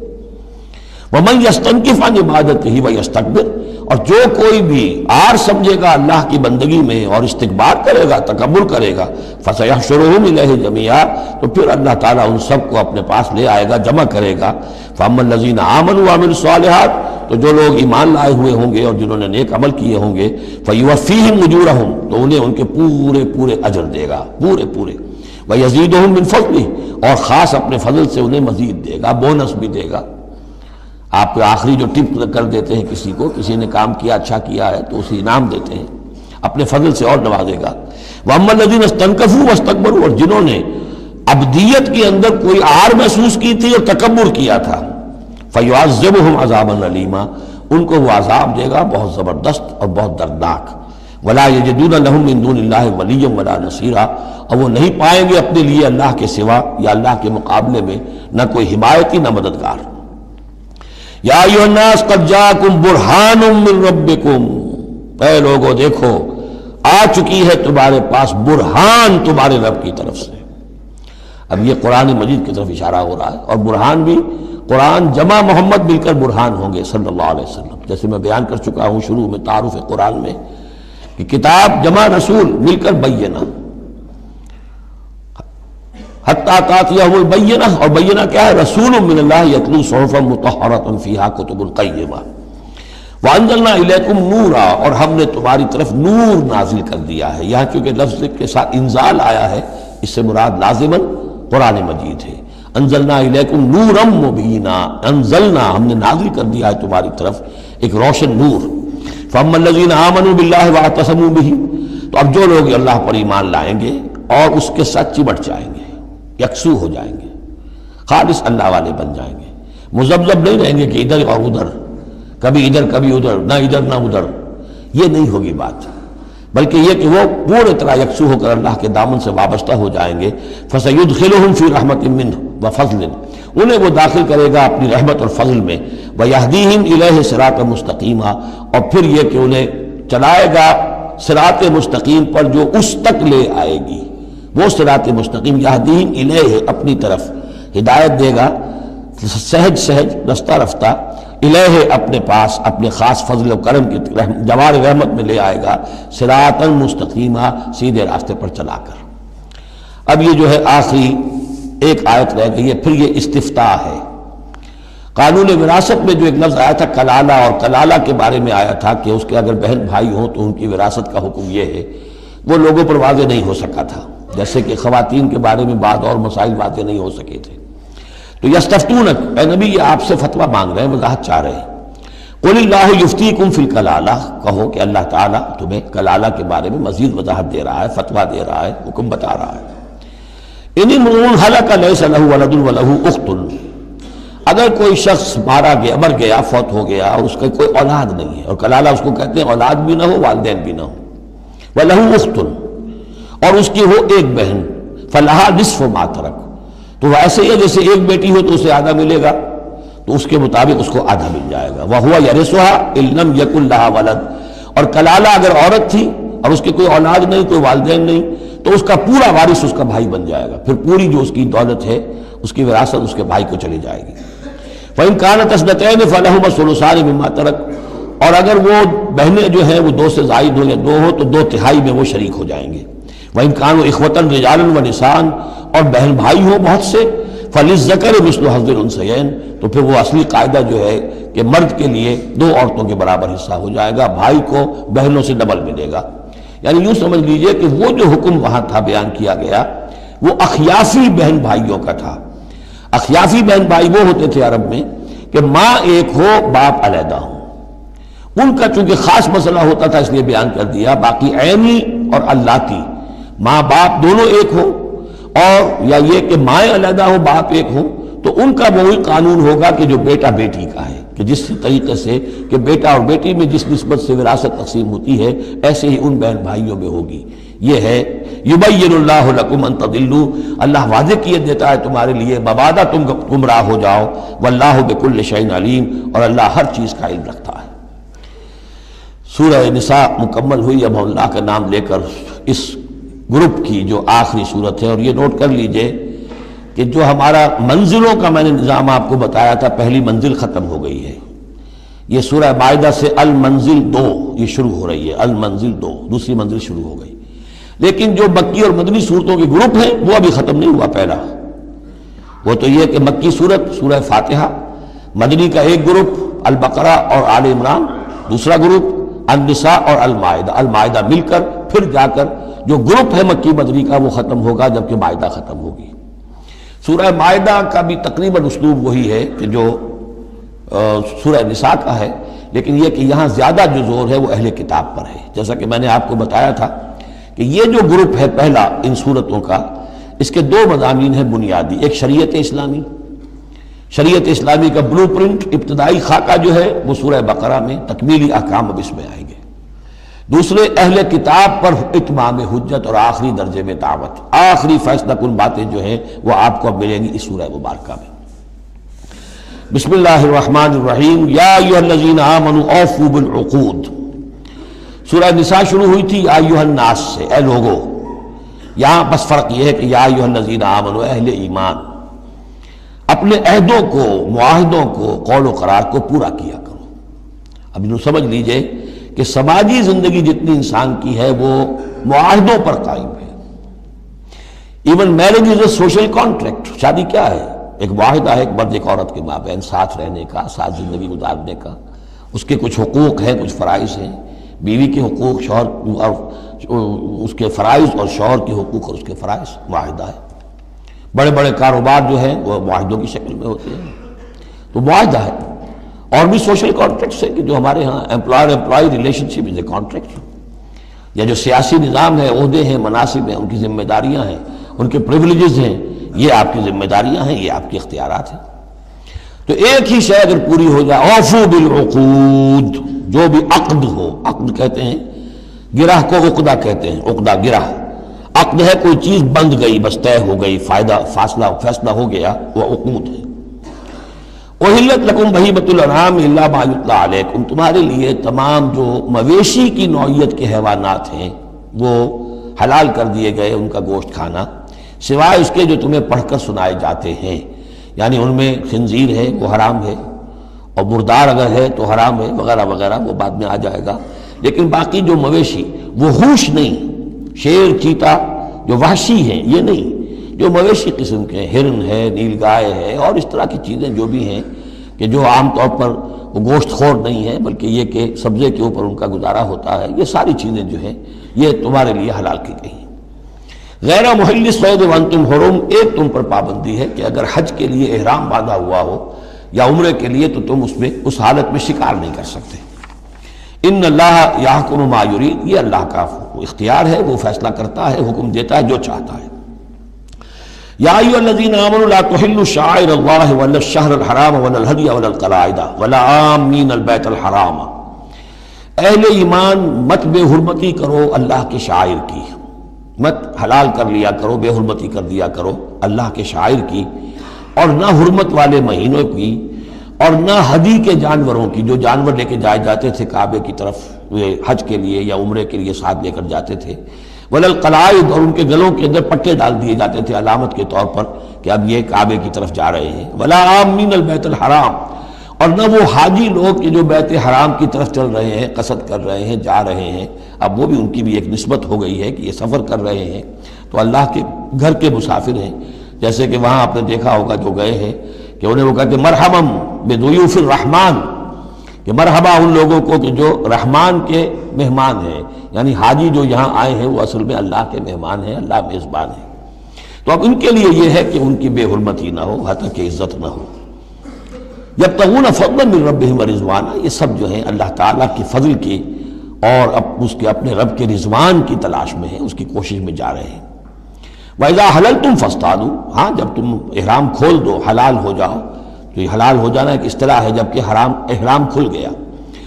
ومن یستنکف عن عبادتہ ویستکبر، اور جو کوئی بھی آڑ سمجھے گا اللہ کی بندگی میں اور استکبار کرے گا، تکبر کرے گا، فسیحشرہم الیہ جمیعا، تو پھر اللہ تعالیٰ ان سب کو اپنے پاس لے آئے گا، جمع کرے گا۔ فاما الذین آمنوا وعملوا الصالحات، تو جو لوگ ایمان لائے ہوئے ہوں گے اور جنہوں نے نیک عمل کیے ہوں گے، فیوفیہم اجورہم، تو انہیں ان کے پورے اجر دے گا، پورے۔ ویزیدہم من فضلہ، اور خاص اپنے فضل سے انہیں مزید دے گا، بونس بھی دے گا۔ آپ آخری جو ٹپ کر دیتے ہیں کسی کو، کسی نے کام کیا اچھا کیا ہے تو اسے انعام دیتے ہیں، اپنے فضل سے اور نوازے گا۔ وَأَمَّا الَّذِينَ اسْتَنكَفُوا وَاسْتَكْبَرُوا، اور جنہوں نے عبدیت کے اندر کوئی عار محسوس کی تھی اور تکبر کیا تھا، فَيُعَذِّبُهُمْ عَذَابًا أَلِيمًا، ان کو وہ عذاب دے گا بہت زبردست اور بہت دردناک۔ ولا یجدون لهم من دون اللہ ولیا ولا نصیرا، اور وہ نہیں پائیں گے اپنے لیے اللہ کے سوا یا اللہ کے مقابلے میں نہ کوئی حمایتی نہ مددگار۔ یا ایھا الناس قد جاءکم برہان من ربکم، اے لوگو دیکھو آ چکی ہے تمہارے پاس برہان تمہارے رب کی طرف سے۔ اب یہ قرآن مجید کی طرف اشارہ ہو رہا ہے، اور برہان بھی قرآن جمع محمد مل کر برہان ہوں گے صلی اللہ علیہ وسلم، جیسے میں بیان کر چکا ہوں شروع میں تعارف قرآن میں کہ کتاب جمع رسول مل کر بینہ، حتی تاتیہم البینہ، اور بینہ کیا ہے؟ رسول من اللہ یتلو صحفا مطہرۃ فیہا کتب قیمہ، وانزلنا الیکم نورا، اور ہم نے تمہاری طرف نور نازل کر دیا ہے۔ یہاں چونکہ لفظ کے ساتھ انزال آیا ہے، اس سے مراد لازماً قرآن مجید ہے۔ انزلنا الیکم نورا مبینا، انزلنا ہم نے نازل کر دیا ہے تمہاری طرف ایک روشن نور۔ فاما الذین آمنوا باللہ واعتصموا بہ، تو اب جو لوگ اللہ پر ایمان لائیں گے اور اس کے ساتھ چمٹ جائیں گے، یکسو ہو جائیں گے، خالص اللہ والے بن جائیں گے، مذبذب نہیں رہیں گے کہ ادھر اور ادھر، کبھی ادھر کبھی ادھر، نہ ادھر نہ ادھر، یہ نہیں ہوگی بات، بلکہ یہ کہ وہ پورے طرح یکسو ہو کر اللہ کے دامن سے وابستہ ہو جائیں گے۔ فَسَيُدْخِلُهُمْ فِي رَحْمَةٍ مِّنْهُ وَفَضْلٍ، انہیں وہ داخل کرے گا اپنی رحمت اور فضل میں، وَيَهْدِيهِمْ إِلَيْهِ صِرَاطًا مُسْتَقِيمًا، اور پھر یہ کہ انہیں چلائے گا صراط مستقیم پر جو اس تک لے آئے گی، وہ صراط مستقیم، یہدیہم الیہ اپنی طرف ہدایت دے گا، سہج سہج رفتہ رفتہ، الہ اپنے پاس اپنے خاص فضل و کرم کی جوار رحمت میں لے آئے گا، صراطا مستقیما، سیدھے راستے پر چلا کر۔ اب یہ جو ہے آخری ایک آیت رہ گئی ہے، پھر یہ استفتاء ہے۔ قانون وراثت میں جو ایک لفظ آیا تھا کلالہ، اور کلالہ کے بارے میں آیا تھا کہ اس کے اگر بہن بھائی ہوں تو ان کی وراثت کا حکم یہ ہے، وہ لوگوں پر واضح نہیں ہو سکا تھا، جیسے کہ خواتین کے بارے میں بعض اور مسائل واضح نہیں ہو سکے تھے۔ تو یستفتونک، اے نبی یہ آپ سے فتویٰ مانگ رہے ہیں، وضاحت چاہ رہے ہیں۔ قل اللہ یفتیکم فی الکلالہ، کہو کہ اللہ تعالیٰ تمہیں کلالہ کے بارے میں مزید وضاحت دے رہا ہے، فتویٰ دے رہا ہے، حکم بتا رہا ہے۔ ان امرؤ ہلک لیس لہ ولد ولہ اخت، اگر کوئی شخص مر گیا، فوت ہو گیا اور اس کا کوئی اولاد نہیں ہے، اور کلالہ اس کو کہتے ہیں اولاد بھی نہ ہو والدین بھی نہ ہو، ولہ اخت، اور اس کی ہو ایک بہن، فلہا نصف ما ترک، تو ایسے ہی جیسے ایک بیٹی ہو تو اسے آدھا ملے گا، تو اس کے مطابق اس کو آدھا مل جائے گا۔ وَهُوَ يَرِثُهَا إِن لَّمْ يَكُن لَّهَا وَلَدٌ، اور کلالہ اگر عورت تھی اور اس کے کوئی اولاد نہیں، کوئی والدین نہیں، تو اس کا پورا وارث اس کا بھائی بن جائے گا، پھر پوری جو اس کی دولت ہے، اس کی وراثت اس کے بھائی کو چلی جائے گی۔ فَإِن كَانَتْ اثْنَتَيْنِ فَلَهُمَا الثُّلُثَانِ مِمَّا تَرَكَ، اور اگر وہ بہنیں جو ہیں وہ 2 سے زائد ہو یا 2 ہو تو 2/3 میں وہ شریک ہو جائیں گے۔ وَإِن كَانُوا إِخْوَةً رِجَالًا وَنِسَاءً، اور بہن بھائی ہوں بہت سے، فَلِلذَّكَرِ مِثْلُ حَظِّ الْأُنثَيَيْنِ، تو پھر وہ اصلی قاعدہ جو ہے کہ مرد کے لیے 2 عورتوں کے برابر حصہ ہو جائے گا، بھائی کو بہنوں سے ڈبل ملے گا۔ یعنی یوں سمجھ لیجئے کہ وہ جو حکم وہاں تھا بیان کیا گیا وہ اخیافی بہن بھائیوں کا تھا۔ اخیافی بہن بھائی وہ ہوتے تھے عرب میں کہ ماں ایک ہو باپ علیحدہ ہو، ان کا چونکہ خاص مسئلہ ہوتا تھا اس لیے بیان کر دیا، باقی عینی اور اللاتی، ماں باپ دونوں ایک ہو، اور یا یہ کہ مائیں علیحدہ ہو باپ ایک ہو، تو ان کا وہی قانون ہوگا کہ جو بیٹا بیٹی کا ہے، کہ جس طریقے سے کہ بیٹا اور بیٹی میں جس نسبت سے وراثت تقسیم ہوتی ہے ایسے ہی ان بہن بھائیوں میں ہوگی۔ یہ ہے یبین اللہ لکم ان تضلوا، اللہ واضح کیے دیتا ہے تمہارے لیے مبادا تم گمراہ ہو جاؤ، واللہ بکل شیء علیم، اور اللہ ہر چیز کا علم رکھتا ہے۔ سورہ نساء مکمل ہوئی، اب اللہ کا نام لے کر اس گروپ کی جو آخری صورت ہے، اور یہ نوٹ کر لیجئے کہ جو ہمارا منزلوں کا میں نے نظام آپ کو بتایا تھا، پہلی منزل ختم ہو گئی ہے، یہ سورہ مائدہ سے المنزل 2 یہ شروع ہو رہی ہے، المنزل 2 دوسری منزل شروع ہو گئی، لیکن جو مکی اور مدنی صورتوں کے گروپ ہیں وہ ابھی ختم نہیں ہوا۔ پہلا وہ تو یہ کہ مکی صورت سورہ فاتحہ، مدنی کا ایک گروپ البقرہ اور آل عمران، دوسرا گروپ النساء اور المائدہ مل کر پھر جا کر جو گروپ ہے مکی مدنی کا وہ ختم ہوگا، جبکہ مائدہ ختم ہوگی۔ سورہ مائدہ کا بھی تقریباً اسلوب وہی ہے کہ جو سورہ نساء کا ہے، لیکن یہ کہ یہاں زیادہ جو زور ہے وہ اہل کتاب پر ہے، جیسا کہ میں نے آپ کو بتایا تھا کہ یہ جو گروپ ہے پہلا ان صورتوں کا، اس کے 2 مضامین ہیں بنیادی، ایک شریعت اسلامی، شریعت اسلامی کا بلو پرنٹ ابتدائی خاکہ جو ہے وہ سورہ بقرہ میں، تکمیلی احکام اب اس میں آئیں گے۔ دوسرے اہل کتاب پر اتمام حجت اور آخری درجے میں دعوت، آخری فیصلہ کن باتیں جو ہیں وہ آپ کو اب ملیں گی اس سورہ مبارکہ میں۔ بسم اللہ الرحمن الرحیم، یا ایھا الذین آمنوا اوفوا بالعقود۔ سورہ نساء شروع ہوئی تھی یا ایھا الناس سے، اے لوگو۔ یہاں بس فرق یہ ہے کہ یا ایھا الذین آمنوا، اہل ایمان، اپنے عہدوں کو، معاہدوں کو، قول و قرار کو پورا کیا کرو۔ اب انہوں سمجھ لیجئے کہ سماجی زندگی جتنی انسان کی ہے وہ معاہدوں پر قائم ہے۔ Even marriage is a social contract. شادی کیا ہے؟ ایک معاہدہ ہے، ایک مرد ایک عورت کے مابین ساتھ رہنے کا، ساتھ زندگی گزارنے کا۔ اس کے کچھ حقوق ہیں، کچھ فرائض ہیں، بیوی کے حقوق، شوہر اور اس کے فرائض، اور شوہر کے حقوق اور اس کے فرائض، معاہدہ ہے۔ بڑے بڑے کاروبار جو ہیں وہ معاہدوں کی شکل میں ہوتے ہیں، تو معاہدہ ہے۔ اور بھی سوشل کانٹریکٹس ہیں کہ جو ہمارے ہاں employer employee relationship is a contract, یا جو سیاسی نظام ہے، عہدے ہیں، مناصب ہیں، ان کی ذمہ داریاں ہیں، ان کے پریویلیجز ہیں، یہ آپ کی ذمہ داریاں ہیں، یہ آپ کے اختیارات ہیں۔ تو ایک ہی شے اگر پوری ہو جائے، اوفوا بالعقود، جو بھی عقد ہو، عقد کہتے ہیں، گرہ کو عقدہ کہتے ہیں، عقدہ گرہ، عقد ہے کوئی چیز بند گئی، بس طے ہو گئی، فیصلہ ہو گیا، وہ عقود ہے۔ احلت لکم بہیمۃ الانعام الا ما یتلی علیکم، تمہارے لیے تمام جو مویشی کی نوعیت کے حیوانات ہیں وہ حلال کر دیے گئے، ان کا گوشت کھانا، سوائے اس کے جو تمہیں پڑھ کر سنائے جاتے ہیں، یعنی ان میں خنزیر ہے وہ حرام ہے، اور مردار اگر ہے تو حرام ہے، وغیرہ وغیرہ، وہ بعد میں آ جائے گا۔ لیکن باقی جو مویشی، وہ ہوش نہیں، شیر چیتا جو وحشی ہیں یہ نہیں، جو مویشی قسم کے، ہرن ہے، نیل گائے ہے، اور اس طرح کی چیزیں جو بھی ہیں کہ جو عام طور پر وہ گوشت خور نہیں ہے، بلکہ یہ کہ سبزے کے اوپر ان کا گزارا ہوتا ہے، یہ ساری چیزیں جو ہیں یہ تمہارے لیے حلال کی گئی ہیں۔ غیر محل الصید وانتم حرم، ایک تم پر پابندی ہے کہ اگر حج کے لیے احرام باندھا ہوا ہو یا عمرے کے لیے، تو تم اس میں اس حالت میں شکار نہیں کر سکتے۔ ان اللہ یحکم ما یرید، یہ اللہ کا اختیار ہے، وہ فیصلہ کرتا ہے، حکم دیتا ہے جو چاہتا ہے۔ یا ایھا الذین آمنوا لا تحلوا شعائر اللہ ولا الشہر الحرام ولا الہدی ولا القلائد ولا عامین البیت الحرام، اہل ایمان مت بے حرمتی کرو اللہ کے شعائر کی، مت حلال کر لیا کرو، بے حرمتی کر دیا کرو اللہ کے شعائر کی، اور نہ حرمت والے مہینوں کی، اور نہ ہدی کے جانوروں کی، جو جانور لے کے جائے جاتے تھے کعبے کی طرف حج کے لیے یا عمرے کے لیے ساتھ لے کر جاتے تھے، ولا القلائد، اور ان کے گلوں کے اندر پٹے ڈال دیے جاتے تھے علامت کے طور پر کہ اب یہ کعبے کی طرف جا رہے ہیں، ولا عامین البیت الحرام، اور نہ وہ حاجی لوگ کہ جو بیت حرام کی طرف چل رہے ہیں، قصد کر رہے ہیں، جا رہے ہیں، اب وہ بھی ان کی بھی ایک نسبت ہو گئی ہے کہ یہ سفر کر رہے ہیں تو اللہ کے گھر کے مسافر ہیں۔ جیسے کہ وہاں آپ نے دیکھا ہوگا جو گئے ہیں کہ انہیں وہ کہتے ہیں مرحبا بضیوف الرحمن، کہ مرحبا ان لوگوں کو کہ جو رحمان کے مہمان ہیں، یعنی حاجی جو یہاں آئے ہیں وہ اصل میں اللہ کے مہمان ہیں، اللہ میزبان ہے۔ تو اب ان کے لیے یہ ہے کہ ان کی بے حرمتی نہ ہو، حتیٰ کہ عزت نہ ہو۔ یبتغون فضلا من ربہم ورضوانا، یہ سب جو ہیں اللہ تعالیٰ کی فضل کی اور اس کے اپنے رب کے رضوان کی تلاش میں ہیں، اس کی کوشش میں جا رہے ہیں۔ وَإِذَا حَلَلْتُمْ فَاصْطَادُوا، ہاں جب تم احرام کھول دو، حلال ہو جاؤ، تو یہ حلال ہو جانا ایک اصطلاح ہے، جبکہ احرام کھل گیا،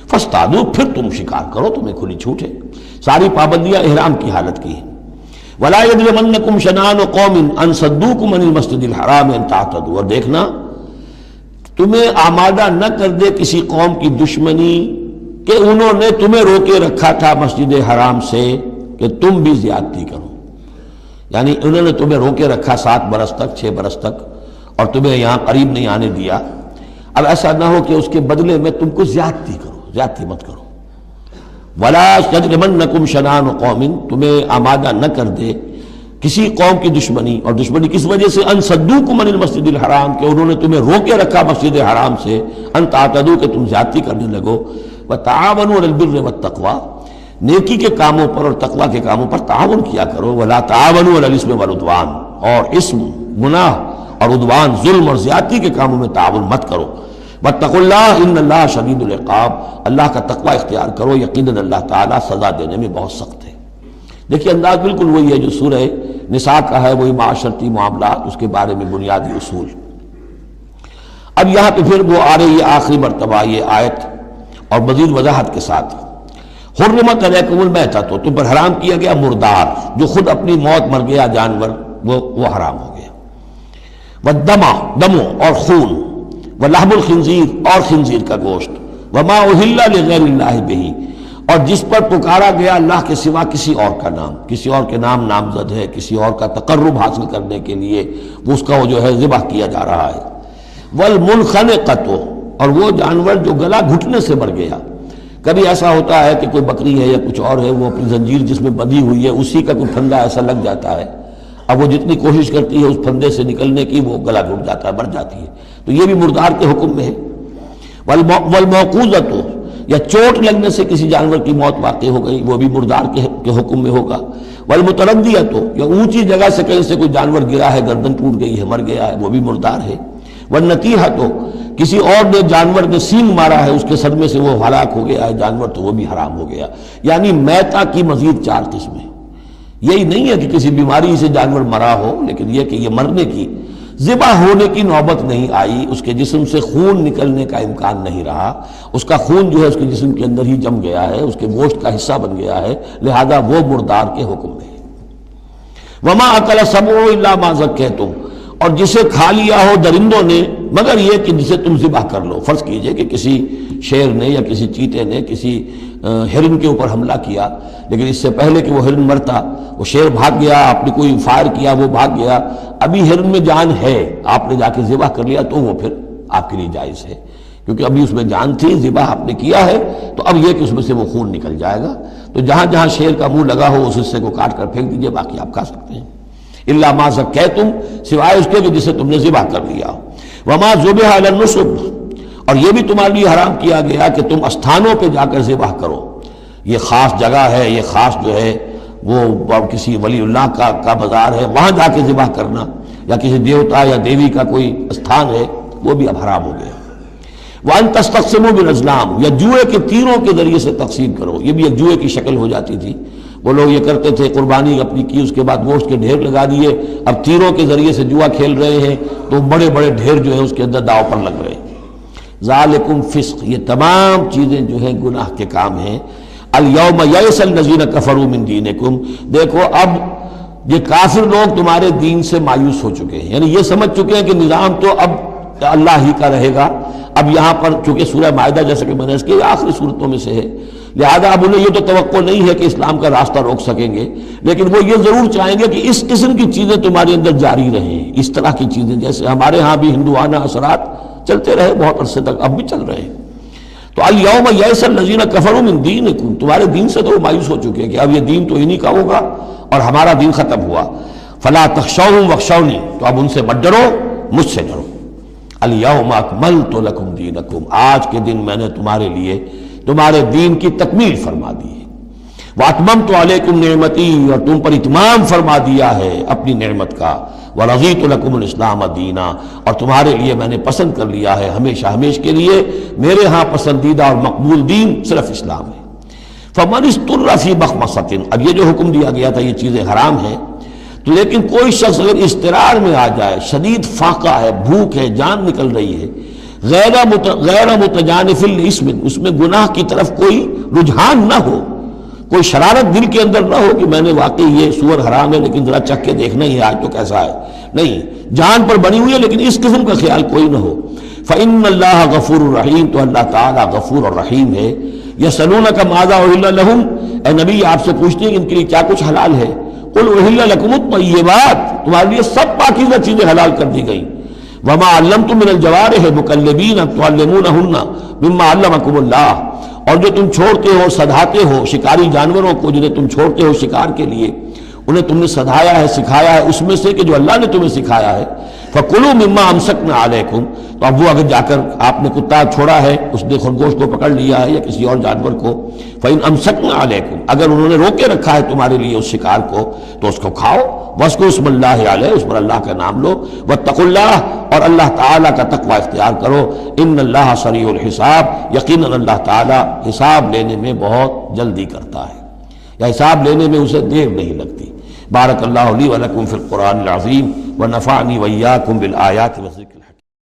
فاصطادوا، پھر تم شکار کرو، تمہیں کھلی چھوٹ ہے، ساری پابندیاں احرام کی حالت کی ہیں۔ وَلَا يَجْرِمَنَّكُمْ شَنَآنُ قَوْمٍ أَن صَدُّوكُمْ عَنِ الْمَسْجِدِ الْحَرَامِ أَن تَعْتَدُوا، اور دیکھنا تمہیں آمادہ نہ کر دے کسی قوم کی دشمنی کہ انہوں نے تمہیں روکے رکھا تھا مسجد حرام سے کہ تم بھی زیادتی کرو، یعنی انہوں نے تمہیں روکے رکھا 7 برس تک، 6 برس تک، اور تمہیں یہاں قریب نہیں آنے دیا۔ اب ایسا نہ ہو کہ اس کے بدلے میں تم کو زیادتی کرو، زیادتی مت کرو۔ وَلَا يَجْرِمَنَّكُمْ شَنَآنُ قَوْمٍ، تمہیں آمادہ نہ کر دے کسی قوم کی دشمنی، اور دشمنی کس وجہ سے؟ ان صدوکم عن المسجد الحرام، کہ انہوں نے تمہیں روکے رکھا مسجد حرام سے، ان تعتدوا، کہ تم زیادتی کرنے لگو۔ وَتَعَاوَنُوا عَلَى الْبِرِّ وَالتَّقْوَىٰ، نیکی کے کاموں پر اور تقوی کے کاموں پر تعاون کیا کرو۔ وَلَا تَعَاوَنُوا عَلَى الْإِثْمِ وَالْعُدْوَانِ، اور اسم، گناہ اور عدوان، ظلم اور زیادتی کے کاموں میں تعاون مت کرو۔ وَاتَّقُوا اللَّهَ إِنَّ اللَّهَ شَدِيدُ الْعِقَابِ، اللہ کا تقوی اختیار کرو، یقیناً اللہ تعالیٰ سزا دینے میں بہت سخت ہے۔ دیکھیے انداز بالکل وہی ہے جو سورہ نساء کا ہے، وہی معاشرتی معاملات، اس کے بارے میں بنیادی اصول۔ اب یہاں پہ پھر وہ آ رہی ہے آخری مرتبہ یہ آیت، اور مزید وضاحت کے ساتھ، حرمت علیکم المیتۃ، تم پر حرام کیا گیا مردار، جو خود اپنی موت مر گیا جانور، وہ حرام ہو گیا۔ والدم، دم اور خون، ولحم الخنزیر اور خنزیر کا گوشت، وما اہل لغیر اللہ بہ، اور جس پر پکارا گیا اللہ کے سوا کسی اور کا نام، کسی اور کے نام نامزد ہے، کسی اور کا تقرب حاصل کرنے کے لیے اس کا وہ جو ہے ذبح کیا جا رہا ہے۔ والمنخنقۃ، اور وہ جانور جو گلا گھٹنے سے مر گیا۔ کبھی ایسا ہوتا ہے کہ کوئی بکری ہے یا کچھ اور ہے، وہ اپنی زنجیر جس میں بندھی ہوئی ہے اسی کا کوئی پھندا ایسا لگ جاتا ہے، اب وہ جتنی کوشش کرتی ہے اس پھندے سے نکلنے کی وہ گلا گھٹ جاتا ہے، مر جاتی ہے، تو یہ بھی مردار کے حکم میں ہے۔ والموقوذۃ، یا چوٹ لگنے سے کسی جانور کی موت واقع ہو گئی، وہ بھی مردار کے حکم میں ہوگا۔ والمتردیۃ، یا اونچی جگہ سے کہیں سے کوئی جانور گرا ہے، گردن ٹوٹ گئی ہے، مر گیا ہے، وہ بھی مردار ہے۔ والنطیحۃ، کسی اور نے جانور نے سینگ مارا ہے، اس کے صدمے سے وہ ہلاک ہو گیا ہے جانور، تو وہ بھی حرام ہو گیا۔ یعنی میتہ کی مزید 4 قسمیں، یہی نہیں ہے کہ کسی بیماری سے جانور مرا ہو، لیکن یہ کہ یہ مرنے کی، ذبح ہونے کی نوبت نہیں آئی، اس کے جسم سے خون نکلنے کا امکان نہیں رہا، اس کا خون جو ہے اس کے جسم کے اندر ہی جم گیا ہے، اس کے گوشت کا حصہ بن گیا ہے، لہذا وہ مردار کے حکم میں ہے۔ وما اکل السبع الا ما ذکیتم، اور جسے کھا لیا ہو درندوں نے مگر یہ کہ جسے تم ذبح کر لو۔ فرض کیجئے کہ کسی شیر نے یا کسی چیتے نے کسی ہرن کے اوپر حملہ کیا، لیکن اس سے پہلے کہ وہ ہرن مرتا وہ شیر بھاگ گیا، آپ نے کوئی فائر کیا وہ بھاگ گیا، ابھی ہرن میں جان ہے، آپ نے جا کے ذبح کر لیا تو وہ پھر آپ کے لیے جائز ہے، کیونکہ ابھی اس میں جان تھی، ذبح آپ نے کیا ہے، تو اب یہ کہ اس میں سے وہ خون نکل جائے گا، تو جہاں جہاں شیر کا منہ لگا ہو اس حصے کو کاٹ کر پھینک دیجئے، باقی آپ کھا سکتے ہیں۔ الا ما ذکیتم، سوائے اس کے کہ جسے تم نے ذبح کر لیا۔ وما ذبح علی النصب، اور یہ بھی تمہارے لیے حرام کیا گیا کہ تم استھانوں پہ جا کر ذبح کرو، یہ خاص جگہ ہے، یہ خاص جو ہے وہ کسی ولی اللہ کا بازار ہے، وہاں جا کے ذبح کرنا، یا کسی دیوتا یا دیوی کا کوئی استھان ہے، وہ بھی اب حرام ہو گیا۔ وَأَن تَسْتَقْسِمُوا بِالْأَزْلَامِ، یا جوئے کے تیروں کے ذریعے سے تقسیم کرو، یہ بھی ایک جوئے کی شکل ہو جاتی تھی، وہ لوگ یہ کرتے تھے، قربانی اپنی کی، اس کے بعد گوشت کے ڈھیر لگا دیے، اب تیروں کے ذریعے سے جوا کھیل رہے ہیں تو بڑے بڑے ڈھیر جو ہے اس کے اندر داؤ پر لگ رہے ہیں۔ ذالکم فسق، یہ تمام چیزیں جو ہیں گناہ کے کام ہیں۔ الیوم یئس الذین کفروا من دینکم، دیکھو اب یہ کافر لوگ تمہارے دین سے مایوس ہو چکے ہیں، یعنی یہ سمجھ چکے ہیں کہ نظام تو اب اللہ ہی کا رہے گا۔ اب یہاں پر چونکہ سورہ مائدہ جیسے کہ میں نے اس کی آخری صورتوں میں سے ہے، لہذا اب انہیں یہ تو توقع نہیں ہے کہ اسلام کا راستہ روک سکیں گے، لیکن وہ یہ ضرور چاہیں گے کہ اس قسم کی چیزیں تمہارے اندر جاری رہیں، اس طرح کی چیزیں جیسے ہمارے ہاں بھی ہندوانہ اثرات چلتے رہے بہت عرصے تک، اب بھی چل رہے ہیں۔ تو الیوم یئس الذین کفروا من دینکم، تمہارے دین سے تو وہ مایوس ہو چکے ہیں کہ اب یہ دین تو انہی کا ہوگا اور ہمارا دین ختم ہوا۔ فلا تخشوہم واخشونی، تو اب ان سے مت ڈرو، مجھ سے ڈرو۔ الیوم اکملت لکم دینکم، آج کے دن میں نے تمہارے لیے تمہارے دین کی تکمیل فرما دی ہے۔ واتممت علیکم نعمتی، اور تم پر اتمام فرما دیا ہے اپنی نعمت کا۔ ورضیت لکم الاسلام دینا، اور تمہارے لیے میں نے پسند کر لیا ہے ہمیشہ ہمیش کے لیے میرے ہاں پسندیدہ اور مقبول دین صرف اسلام ہے۔ فمن اضطر فی مخمصۃ، اب یہ جو حکم دیا گیا تھا یہ چیزیں حرام ہیں، تو لیکن کوئی شخص اگر اضطرار میں آ جائے، شدید فاقہ ہے، بھوک ہے، جان نکل رہی ہے، غیر متجانف لاسم، اس میں گناہ کی طرف کوئی رجحان نہ ہو، کوئی شرارت دل کے اندر نہ ہو کہ میں نے واقعی یہ سور حرام ہے لیکن ذرا چکھ کے دیکھنا ہی ہے آج تو کیسا ہے، نہیں، جان پر بنی ہوئی ہے لیکن اس قسم کا خیال کوئی نہ ہو۔ فإن اللہ غفور الرحیم، تو اللہ تعالیٰ غفور اور رحیم ہے۔ یسألونک ماذا أحل لهم، اے نبی آپ سے پوچھتے ہیں کہ ان کے لیے کیا کچھ حلال ہے۔ قل أحل لكم الطیبات، تمہارے لیے سب پاکیزہ چیزیں حلال کر دی گئیں۔ وما علمتم من الجوارح مکلبین تعلمونہن مما علمکم اللہ، اور جو تم چھوڑتے ہو سدھاتے ہو شکاری جانوروں کو، جنہیں تم چھوڑتے ہو شکار کے لیے، انہیں تم نے سدھایا ہے، سکھایا ہے اس میں سے کہ جو اللہ نے تمہیں سکھایا ہے۔ فَكُلُوا مِمَّا أَمْسَكْنَا عَلَيْكُمْ، تو اب وہ اگر جا کر آپ نے کتا چھوڑا ہے، اس نے خرگوش کو پکڑ لیا ہے یا کسی اور جانور کو، فَإِنْ أَمْسَكْنَا عَلَيْكُمْ، اگر انہوں نے روکے رکھا ہے تمہارے لیے اس شکار کو تو اس کو کھاؤ۔ وَاذْكُرُوا اسْمَ اللَّهِ عَلَيْهِ، اس پر اللہ کا نام لو۔ وَاتَّقُوا اللَّهَ، اور اللہ تعالیٰ کا تقوی اختیار کرو۔ إِنَّ اللَّهَ سَرِيعُ الْحِسَابِ، یقیناً اللہ تعالیٰ حساب لینے میں بہت جلدی کرتا ہے، یا حساب لینے میں اسے دیر نہیں لگتی۔ بارک اللہ لی ولکم فی القرآن العظیم ونفعنی وإیاکم بالآیات والذکر